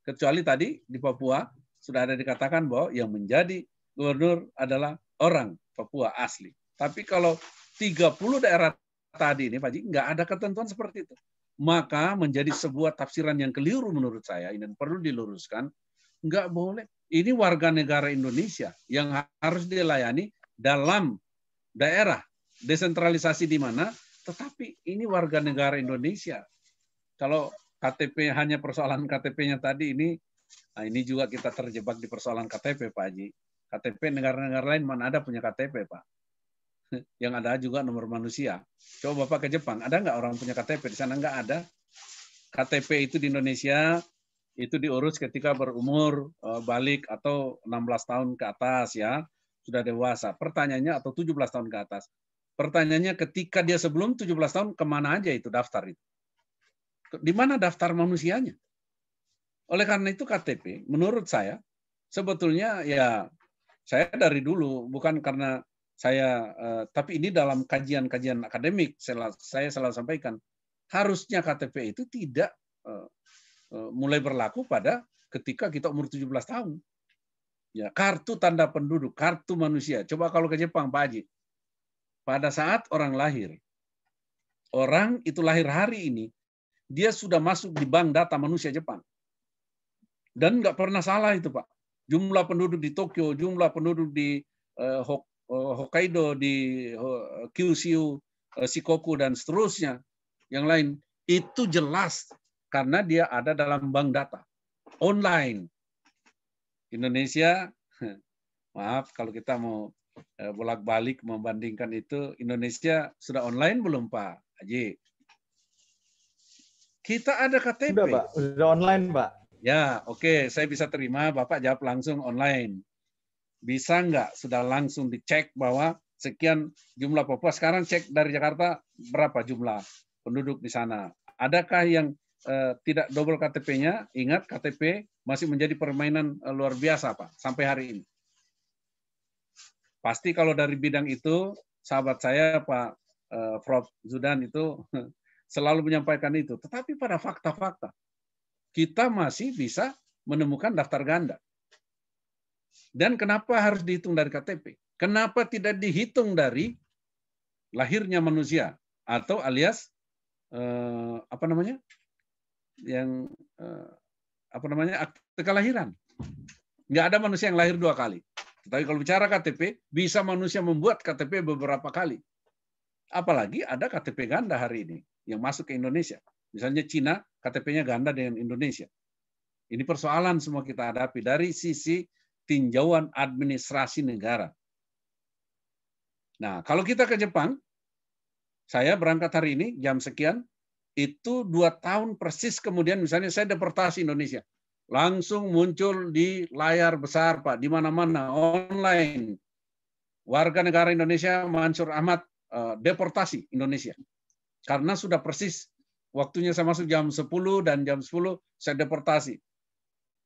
Speaker 1: Kecuali tadi di Papua sudah ada dikatakan bahwa yang menjadi gubernur adalah orang Papua asli. Tapi kalau 30 daerah tadi ini, Pak Haji, nggak ada ketentuan seperti itu. Maka menjadi sebuah tafsiran yang keliru menurut saya, ini perlu diluruskan. Nggak boleh. Ini warga negara Indonesia yang harus dilayani dalam daerah desentralisasi di mana, tetapi ini warga negara Indonesia. Kalau KTP hanya persoalan KTP-nya tadi ini, nah ini juga kita terjebak di persoalan KTP Pak Haji. KTP negara-negara lain mana ada punya KTP Pak? Yang ada juga nomor manusia. Coba Bapak ke Jepang, ada nggak orang punya KTP? Di sana nggak ada. KTP itu di Indonesia itu diurus ketika berumur balik atau 16 tahun ke atas, ya, sudah dewasa. Pertanyaannya, atau 17 tahun ke atas. Pertanyaannya, ketika dia sebelum 17 tahun kemana aja itu daftar itu? Di mana daftar manusianya? Oleh karena itu KTP, menurut saya sebetulnya ya, saya dari dulu bukan karena saya, tapi ini dalam kajian-kajian akademik saya selalu sampaikan, harusnya KTP itu tidak mulai berlaku pada ketika kita umur 17 tahun. Ya, kartu tanda penduduk, kartu manusia. Coba kalau ke Jepang, Pak Haji, pada saat orang lahir, orang itu lahir hari ini, dia sudah masuk di bank data manusia Jepang. Dan nggak pernah salah itu, Pak. Jumlah penduduk di Tokyo, jumlah penduduk di Hokkaido, di Kyushu, Shikoku, dan seterusnya, yang lain, itu jelas karena dia ada dalam bank data online. Indonesia, maaf kalau kita mau bolak-balik membandingkan itu, Indonesia sudah online belum Pak Haji? Kita ada KTP.
Speaker 2: Sudah Pak, sudah online Pak.
Speaker 1: Ya, oke, saya bisa terima Bapak jawab langsung online. Bisa nggak sudah langsung dicek bahwa sekian jumlah Papua, sekarang cek dari Jakarta berapa jumlah penduduk di sana. Adakah yang tidak double KTP-nya? Ingat, KTP masih menjadi permainan luar biasa Pak sampai hari ini. Pasti kalau dari bidang itu, sahabat saya Pak Prof. Zudan itu selalu menyampaikan itu. Tetapi pada fakta-fakta, kita masih bisa menemukan daftar ganda. Dan kenapa harus dihitung dari KTP? Kenapa tidak dihitung dari lahirnya manusia? atau alias apa namanya? Yang akte kelahiran. Nggak ada manusia yang lahir 2 kali. Tapi kalau bicara KTP, bisa manusia membuat KTP beberapa kali. Apalagi ada KTP ganda hari ini yang masuk ke Indonesia. Misalnya Cina, KTP-nya ganda dengan Indonesia. Ini persoalan semua kita hadapi dari sisi tinjauan administrasi negara. Nah, kalau kita ke Jepang, saya berangkat hari ini jam sekian, itu 2 tahun persis kemudian misalnya saya deportasi Indonesia. Langsung muncul di layar besar, Pak, di mana-mana, online. Warga negara Indonesia Mansur Ahmad deportasi Indonesia. Karena sudah persis waktunya saya masuk jam 10 dan jam 10 saya deportasi.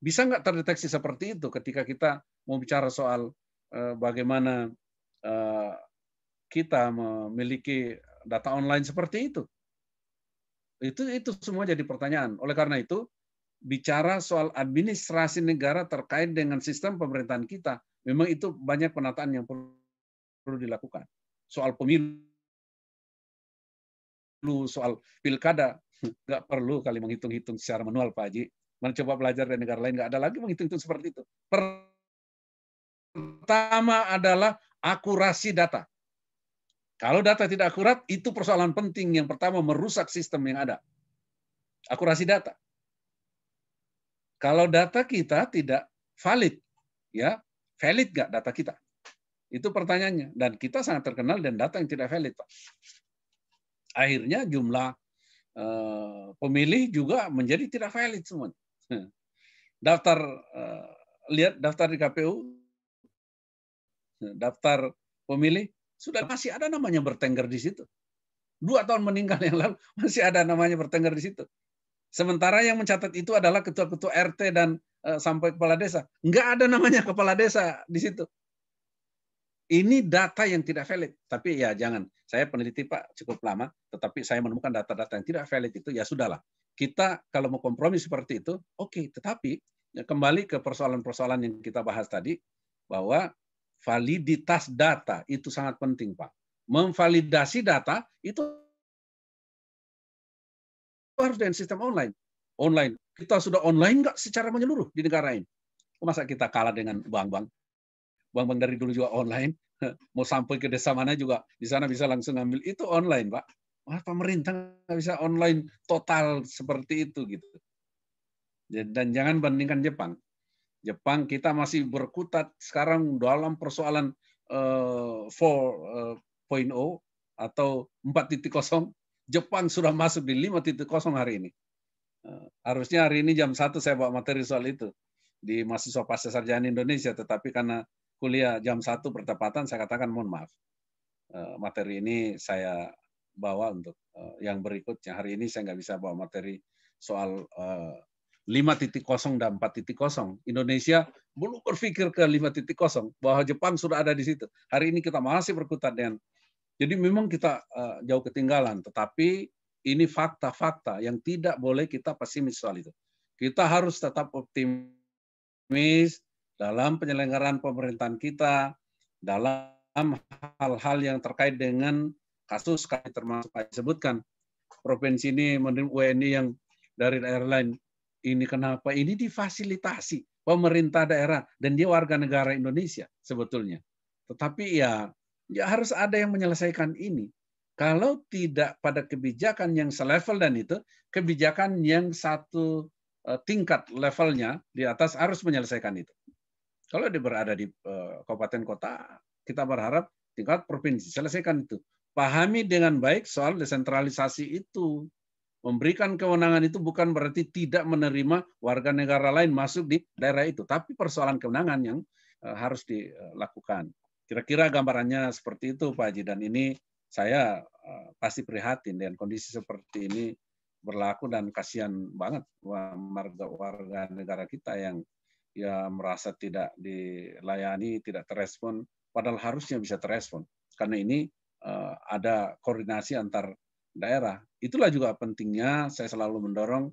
Speaker 1: Bisa nggak terdeteksi seperti itu ketika kita mau bicara soal bagaimana kita memiliki data online seperti itu? Itu semua jadi pertanyaan. Oleh karena itu, bicara soal administrasi negara terkait dengan sistem pemerintahan kita, memang itu banyak penataan yang perlu dilakukan. Soal pemilu, soal pilkada, nggak perlu kali menghitung-hitung secara manual, Pak Haji. Mencoba belajar dari negara lain, nggak ada lagi menghitung-hitung seperti itu. Pertama adalah akurasi data. Kalau data tidak akurat, itu persoalan penting. Yang pertama, merusak sistem yang ada. Akurasi data. Kalau data kita tidak valid, ya valid nggak data kita? Itu pertanyaannya. Dan kita sangat terkenal dengan data yang tidak valid, Pak. Akhirnya jumlah pemilih juga menjadi tidak valid semua. Lihat daftar di KPU, daftar pemilih, sudah masih ada namanya bertengger di situ. 2 tahun meninggal yang lalu masih ada namanya bertengger di situ. Sementara yang mencatat itu adalah ketua-ketua RT dan sampai kepala desa. Nggak ada namanya kepala desa di situ. Ini data yang tidak valid. Tapi ya jangan. Saya peneliti, Pak, cukup lama, tetapi saya menemukan data-data yang tidak valid itu, ya sudahlah. Kita kalau mau kompromi seperti itu, oke. Tetapi ya, kembali ke persoalan-persoalan yang kita bahas tadi, bahwa validitas data itu sangat penting, Pak. Memvalidasi data itu harus dengan sistem online. Online. Kita sudah online nggak secara menyeluruh di negara ini? Masa kita kalah dengan bank-bank? Bank-bank dari dulu juga online. Mau sampai ke desa mana juga di sana bisa langsung ambil. Itu online, Pak. Wah, pemerintah nggak bisa online total seperti itu gitu. Dan jangan bandingkan Jepang. Jepang kita masih berkutat sekarang dalam persoalan 4.0 atau 4.0. Jepang sudah masuk di 5.0 hari ini. Harusnya hari ini jam 1 saya bawa materi soal itu di mahasiswa pasca sarjana Indonesia, tetapi karena kuliah jam 1 bertepatan, saya katakan mohon maaf. Materi ini saya bawa untuk yang berikutnya. Hari ini saya nggak bisa bawa materi soal 5.0 dan 4.0. Indonesia belum berpikir ke 5.0 bahwa Jepang sudah ada di situ. Hari ini kita masih berkutat dengan. Jadi memang kita jauh ketinggalan, tetapi ini fakta-fakta yang tidak boleh kita pesimis soal itu. Kita harus tetap optimis dalam penyelenggaraan pemerintahan kita, dalam hal-hal yang terkait dengan kasus termasuk saya sebutkan provinsi ini menerima WNI yang dari daerah lain. Ini kenapa? Ini difasilitasi pemerintah daerah dan dia warga negara Indonesia sebetulnya. Tetapi ya harus ada yang menyelesaikan ini. Kalau tidak pada kebijakan yang selevel dan itu, kebijakan yang satu tingkat levelnya di atas harus menyelesaikan itu. Kalau dia berada di kabupaten kota, kita berharap tingkat provinsi selesaikan itu. Pahami dengan baik soal desentralisasi itu. Memberikan kewenangan itu bukan berarti tidak menerima warga negara lain masuk di daerah itu, tapi persoalan kewenangan yang harus dilakukan. Kira-kira gambarannya seperti itu, Pak Haji. Dan ini saya pasti prihatin dengan kondisi seperti ini berlaku dan kasihan banget warga negara kita yang ya merasa tidak dilayani, tidak terespon, padahal harusnya bisa terespon. Karena ini ada koordinasi antar daerah. Itulah juga pentingnya saya selalu mendorong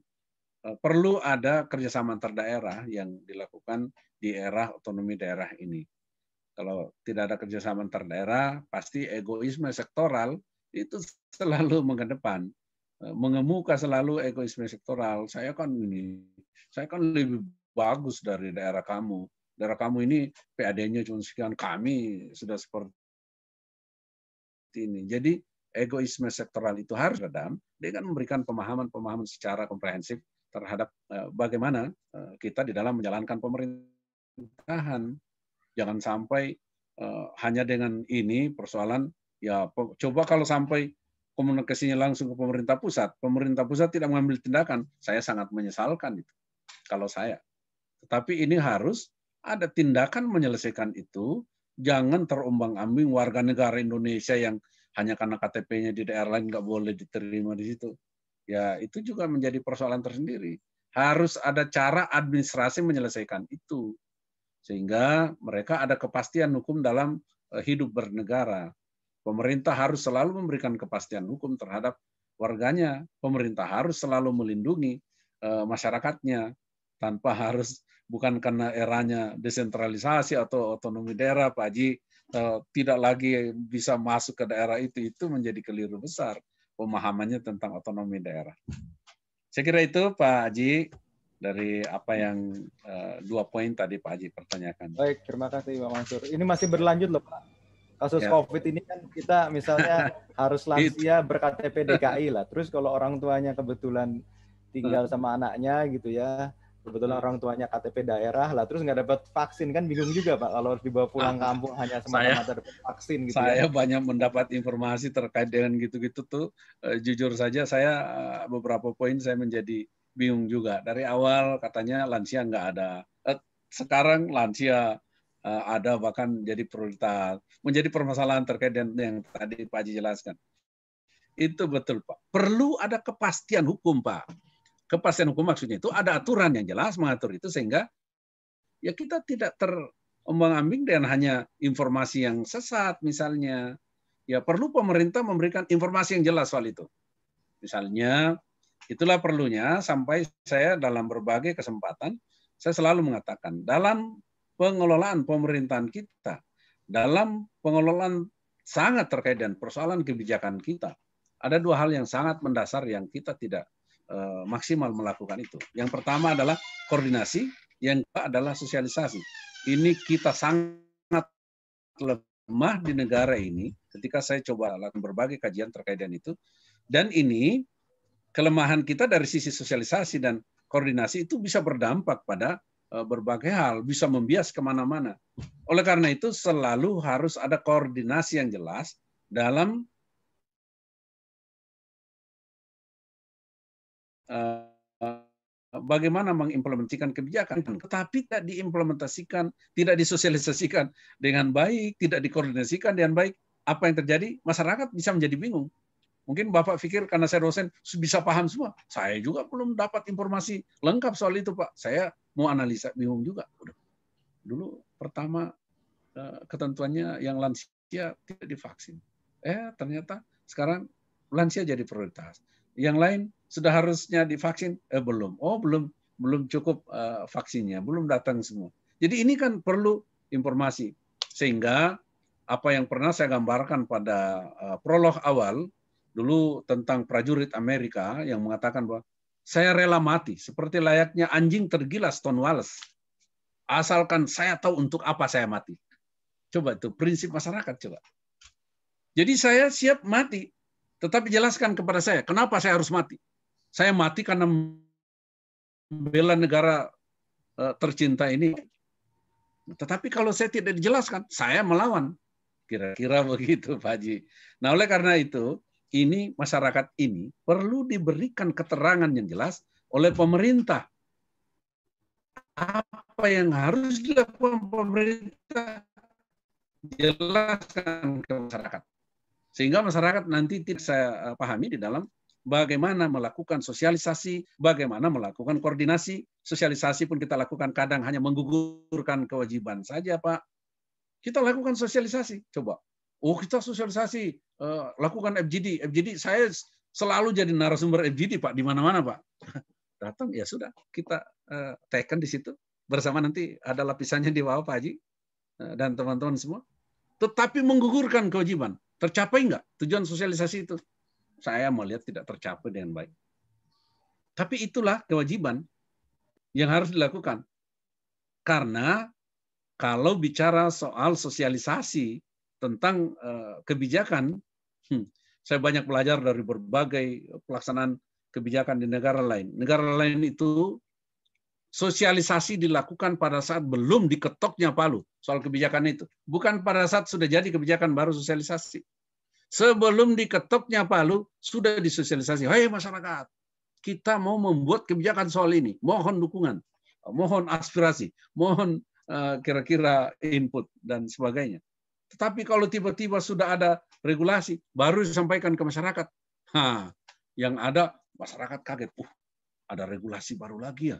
Speaker 1: perlu ada kerjasama antar daerah yang dilakukan di era otonomi daerah ini. Kalau tidak ada kerjasama antar daerah, pasti egoisme sektoral itu selalu mengedepan, mengemuka selalu egoisme sektoral. Saya kan lebih bagus dari daerah kamu. Daerah kamu ini PAD-nya cuma sekian, kami sudah seperti ini. Jadi egoisme sektoral itu harus redam dengan memberikan pemahaman secara komprehensif terhadap bagaimana kita di dalam menjalankan pemerintahan. Jangan sampai hanya dengan ini persoalan, ya coba kalau sampai komunikasinya langsung ke pemerintah pusat tidak mengambil tindakan, saya sangat menyesalkan itu kalau saya. Tetapi ini harus ada tindakan menyelesaikan itu, jangan terombang-ambing warga negara Indonesia yang hanya karena KTP-nya di daerah lain nggak boleh diterima di situ. Ya itu juga menjadi persoalan tersendiri. Harus ada cara administrasi menyelesaikan itu. Sehingga mereka ada kepastian hukum dalam hidup bernegara. Pemerintah harus selalu memberikan kepastian hukum terhadap warganya. Pemerintah harus selalu melindungi masyarakatnya tanpa harus, bukan karena eranya desentralisasi atau otonomi daerah, Pak Haji, tidak lagi bisa masuk ke daerah itu menjadi keliru besar pemahamannya tentang otonomi daerah. Saya kira itu Pak Haji dari apa yang 2 poin tadi Pak Haji pertanyakan.
Speaker 2: Baik, terima kasih Pak Mansur. Ini masih berlanjut loh Pak. Kasus COVID ini kan kita misalnya harus lansia berKTP DKI lah. Terus kalau orang tuanya kebetulan tinggal sama anaknya gitu ya, kebetulan orang tuanya KTP daerah lah, terus nggak dapat vaksin, kan bingung juga Pak kalau harus dibawa pulang kampung hanya semata-mata dapat vaksin gitu.
Speaker 1: Saya banyak mendapat informasi terkait dengan gitu-gitu tuh. Jujur saja saya beberapa poin saya menjadi bingung juga. Dari awal katanya lansia nggak ada. Sekarang lansia ada, bahkan jadi prioritas. Menjadi permasalahan terkait dengan yang tadi Pak Haji jelaskan. Itu betul Pak. Perlu ada kepastian hukum Pak. Kepastian hukum maksudnya itu ada aturan yang jelas mengatur itu, sehingga ya kita tidak terombang-ambing dengan hanya informasi yang sesat misalnya. Ya perlu pemerintah memberikan informasi yang jelas soal itu. Misalnya, itulah perlunya sampai saya dalam berbagai kesempatan, saya selalu mengatakan, dalam pengelolaan pemerintahan kita, dalam pengelolaan sangat terkait dengan persoalan kebijakan kita, ada 2 hal yang sangat mendasar yang kita tidak maksimal melakukan itu. Yang pertama adalah koordinasi, yang kedua adalah sosialisasi. Ini kita sangat lemah di negara ini ketika saya coba lakukan berbagai kajian terkait dengan itu. Dan ini kelemahan kita dari sisi sosialisasi dan koordinasi itu bisa berdampak pada berbagai hal, bisa membias kemana-mana. Oleh karena itu selalu harus ada koordinasi yang jelas dalam bagaimana mengimplementasikan kebijakan, tetapi tidak diimplementasikan, tidak disosialisasikan dengan baik, tidak dikoordinasikan dengan baik, apa yang terjadi? Masyarakat bisa menjadi bingung. Mungkin Bapak pikir karena saya dosen bisa paham semua. Saya juga belum dapat informasi lengkap soal itu, Pak. Saya mau analisa, bingung juga. Dulu pertama ketentuannya yang lansia tidak divaksin. Ternyata sekarang lansia jadi prioritas. Yang lain sudah harusnya divaksin, belum. Belum cukup vaksinnya, belum datang semua. Jadi ini kan perlu informasi. Sehingga apa yang pernah saya gambarkan pada prolog awal, dulu tentang prajurit Amerika yang mengatakan bahwa saya rela mati seperti layaknya anjing tergila Stonewalls, asalkan saya tahu untuk apa saya mati. Coba itu prinsip masyarakat coba. Jadi saya siap mati, tetapi jelaskan kepada saya kenapa saya harus mati. Saya mati karena membela negara tercinta ini. Tetapi kalau saya tidak dijelaskan, saya melawan. Kira-kira begitu Pak Haji. Nah oleh karena itu, ini masyarakat ini perlu diberikan keterangan yang jelas oleh pemerintah. Apa yang harus dilakukan pemerintah, jelaskan ke masyarakat. Sehingga masyarakat nanti tidak saya pahami di dalam bagaimana melakukan sosialisasi, bagaimana melakukan koordinasi. Sosialisasi pun kita lakukan kadang hanya menggugurkan kewajiban saja, Pak. Kita lakukan sosialisasi, coba. Kita sosialisasi, lakukan FGD. FGD, saya selalu jadi narasumber FGD, Pak, di mana-mana, Pak. Datang, ya sudah, kita teken di situ. Bersama nanti ada lapisannya di bawah, Pak Haji, dan teman-teman semua. Tetapi menggugurkan kewajiban. Tercapai nggak tujuan sosialisasi itu? Saya melihat tidak tercapai dengan baik. Tapi itulah kewajiban yang harus dilakukan. Karena kalau bicara soal sosialisasi tentang kebijakan, saya banyak belajar dari berbagai pelaksanaan kebijakan di negara lain. Negara lain itu sosialisasi dilakukan pada saat belum diketoknya palu soal kebijakan itu. Bukan pada saat sudah jadi kebijakan baru sosialisasi. Sebelum diketoknya palu, sudah disosialisasi. Hai masyarakat, kita mau membuat kebijakan soal ini. Mohon dukungan, mohon aspirasi, mohon kira-kira input, dan sebagainya. Tetapi kalau tiba-tiba sudah ada regulasi, baru disampaikan ke masyarakat. Yang ada, masyarakat kaget. Ada regulasi baru lagi ya.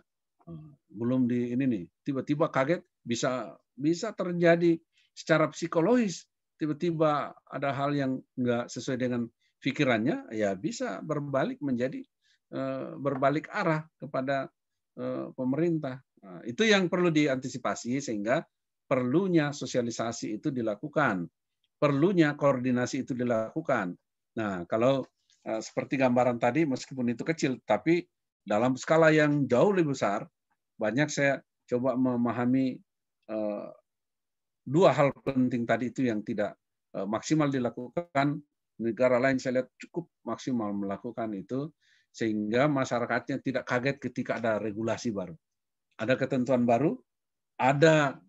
Speaker 1: Belum di ini nih. Tiba-tiba kaget, bisa terjadi secara psikologis. Tiba-tiba ada hal yang nggak sesuai dengan pikirannya, ya bisa berbalik menjadi berbalik arah kepada pemerintah. Itu yang perlu diantisipasi, sehingga perlunya sosialisasi itu dilakukan, perlunya koordinasi itu dilakukan. Nah, kalau seperti gambaran tadi, meskipun itu kecil, tapi dalam skala yang jauh lebih besar, banyak saya coba memahami dua hal penting tadi itu yang tidak maksimal dilakukan. Negara lain saya lihat cukup maksimal melakukan itu, sehingga masyarakatnya tidak kaget ketika ada regulasi baru. Ada ketentuan baru, ada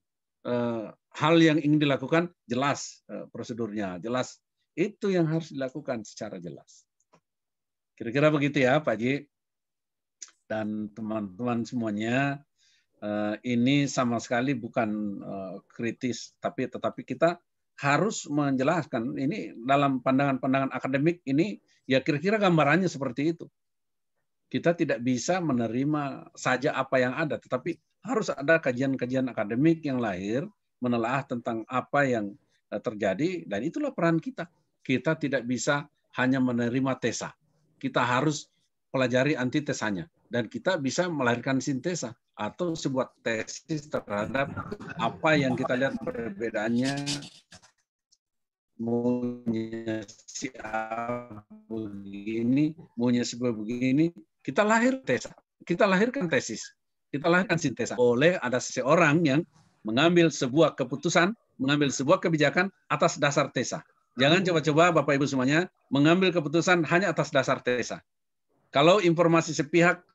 Speaker 1: hal yang ingin dilakukan, jelas prosedurnya, jelas. Itu yang harus dilakukan secara jelas. Kira-kira begitu ya Pak Ji dan teman-teman semuanya. Ini sama sekali bukan kritis, tetapi kita harus menjelaskan. Ini dalam pandangan-pandangan akademik ini, ya kira-kira gambarannya seperti itu. Kita tidak bisa menerima saja apa yang ada, tetapi harus ada kajian-kajian akademik yang lahir, menelaah tentang apa yang terjadi, dan itulah peran kita. Kita tidak bisa hanya menerima tesa. Kita harus pelajari antitesanya, dan kita bisa melahirkan sintesa atau sebuah tesis terhadap apa yang kita lihat perbedaannya, maunya si A begini, maunya si B begini. Kita lahirkan tesis, kita lahirkan sintesa. Boleh ada seseorang yang mengambil sebuah keputusan, mengambil sebuah kebijakan atas dasar tesa. Jangan coba-coba Bapak Ibu semuanya mengambil keputusan hanya atas dasar tesa. Kalau informasi sepihak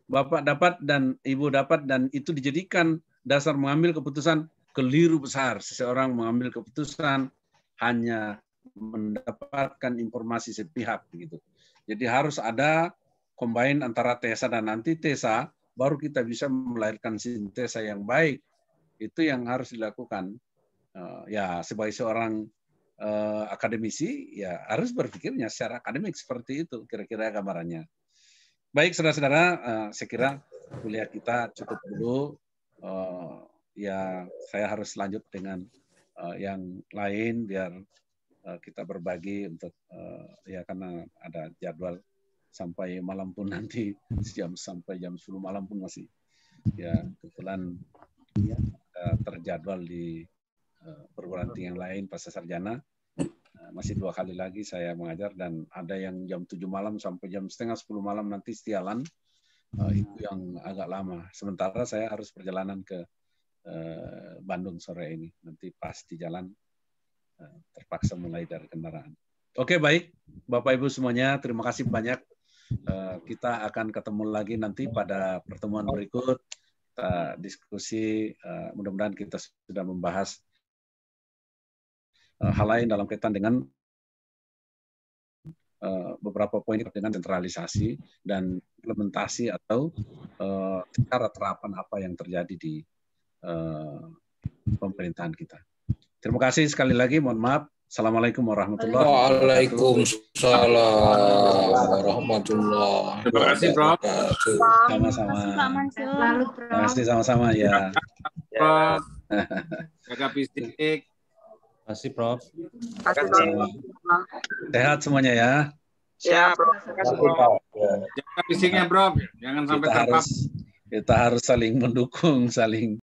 Speaker 1: Bapak dapat dan Ibu dapat, dan itu dijadikan dasar mengambil keputusan, keliru besar. Seseorang mengambil keputusan hanya mendapatkan informasi sepihak begitu. Jadi harus ada combine antara tesa dan antitesa, baru kita bisa melahirkan sintesa yang baik. Itu yang harus dilakukan. Ya sebagai seorang akademisi, ya harus berpikirnya secara akademik seperti itu, kira-kira gambarannya. Baik, saudara-saudara, saya kira kuliah kita cukup dulu. Ya saya harus lanjut dengan yang lain biar kita berbagi untuk ya karena ada jadwal sampai malam pun nanti sampai jam 10 malam pun masih ya kebetulan ya, terjadwal di perguruan tinggi yang lain pasca sarjana. Masih 2 kali lagi saya mengajar, dan ada yang jam 7 malam sampai jam setengah 10 malam nanti setialan. Itu yang agak lama. Sementara saya harus perjalanan ke Bandung sore ini. Nanti pas di jalan terpaksa mulai dari kendaraan. Oke, baik. Bapak Ibu semuanya, terima kasih banyak. Kita akan ketemu lagi nanti pada pertemuan berikut. Kita diskusi, mudah-mudahan kita sudah membahas hal lain dalam kaitan dengan beberapa poin dengan sentralisasi dan implementasi atau cara terapan apa yang terjadi di pemerintahan kita. Terima kasih sekali lagi, mohon maaf. Assalamualaikum warahmatullahi wabarakatuh.
Speaker 3: Waalaikumsalam warahmatullahi wabarakatuh.
Speaker 4: Terima kasih, Prof.
Speaker 1: Sama-sama.
Speaker 5: Terima
Speaker 1: kasih sama-sama ya.
Speaker 4: Prof. Jaga fisik.
Speaker 3: Terima kasih, Prof.
Speaker 1: Sehat semuanya ya.
Speaker 4: Siap, Prof. Jaga fisiknya, Prof. Jangan sampai terpapar.
Speaker 1: Kita harus saling mendukung, saling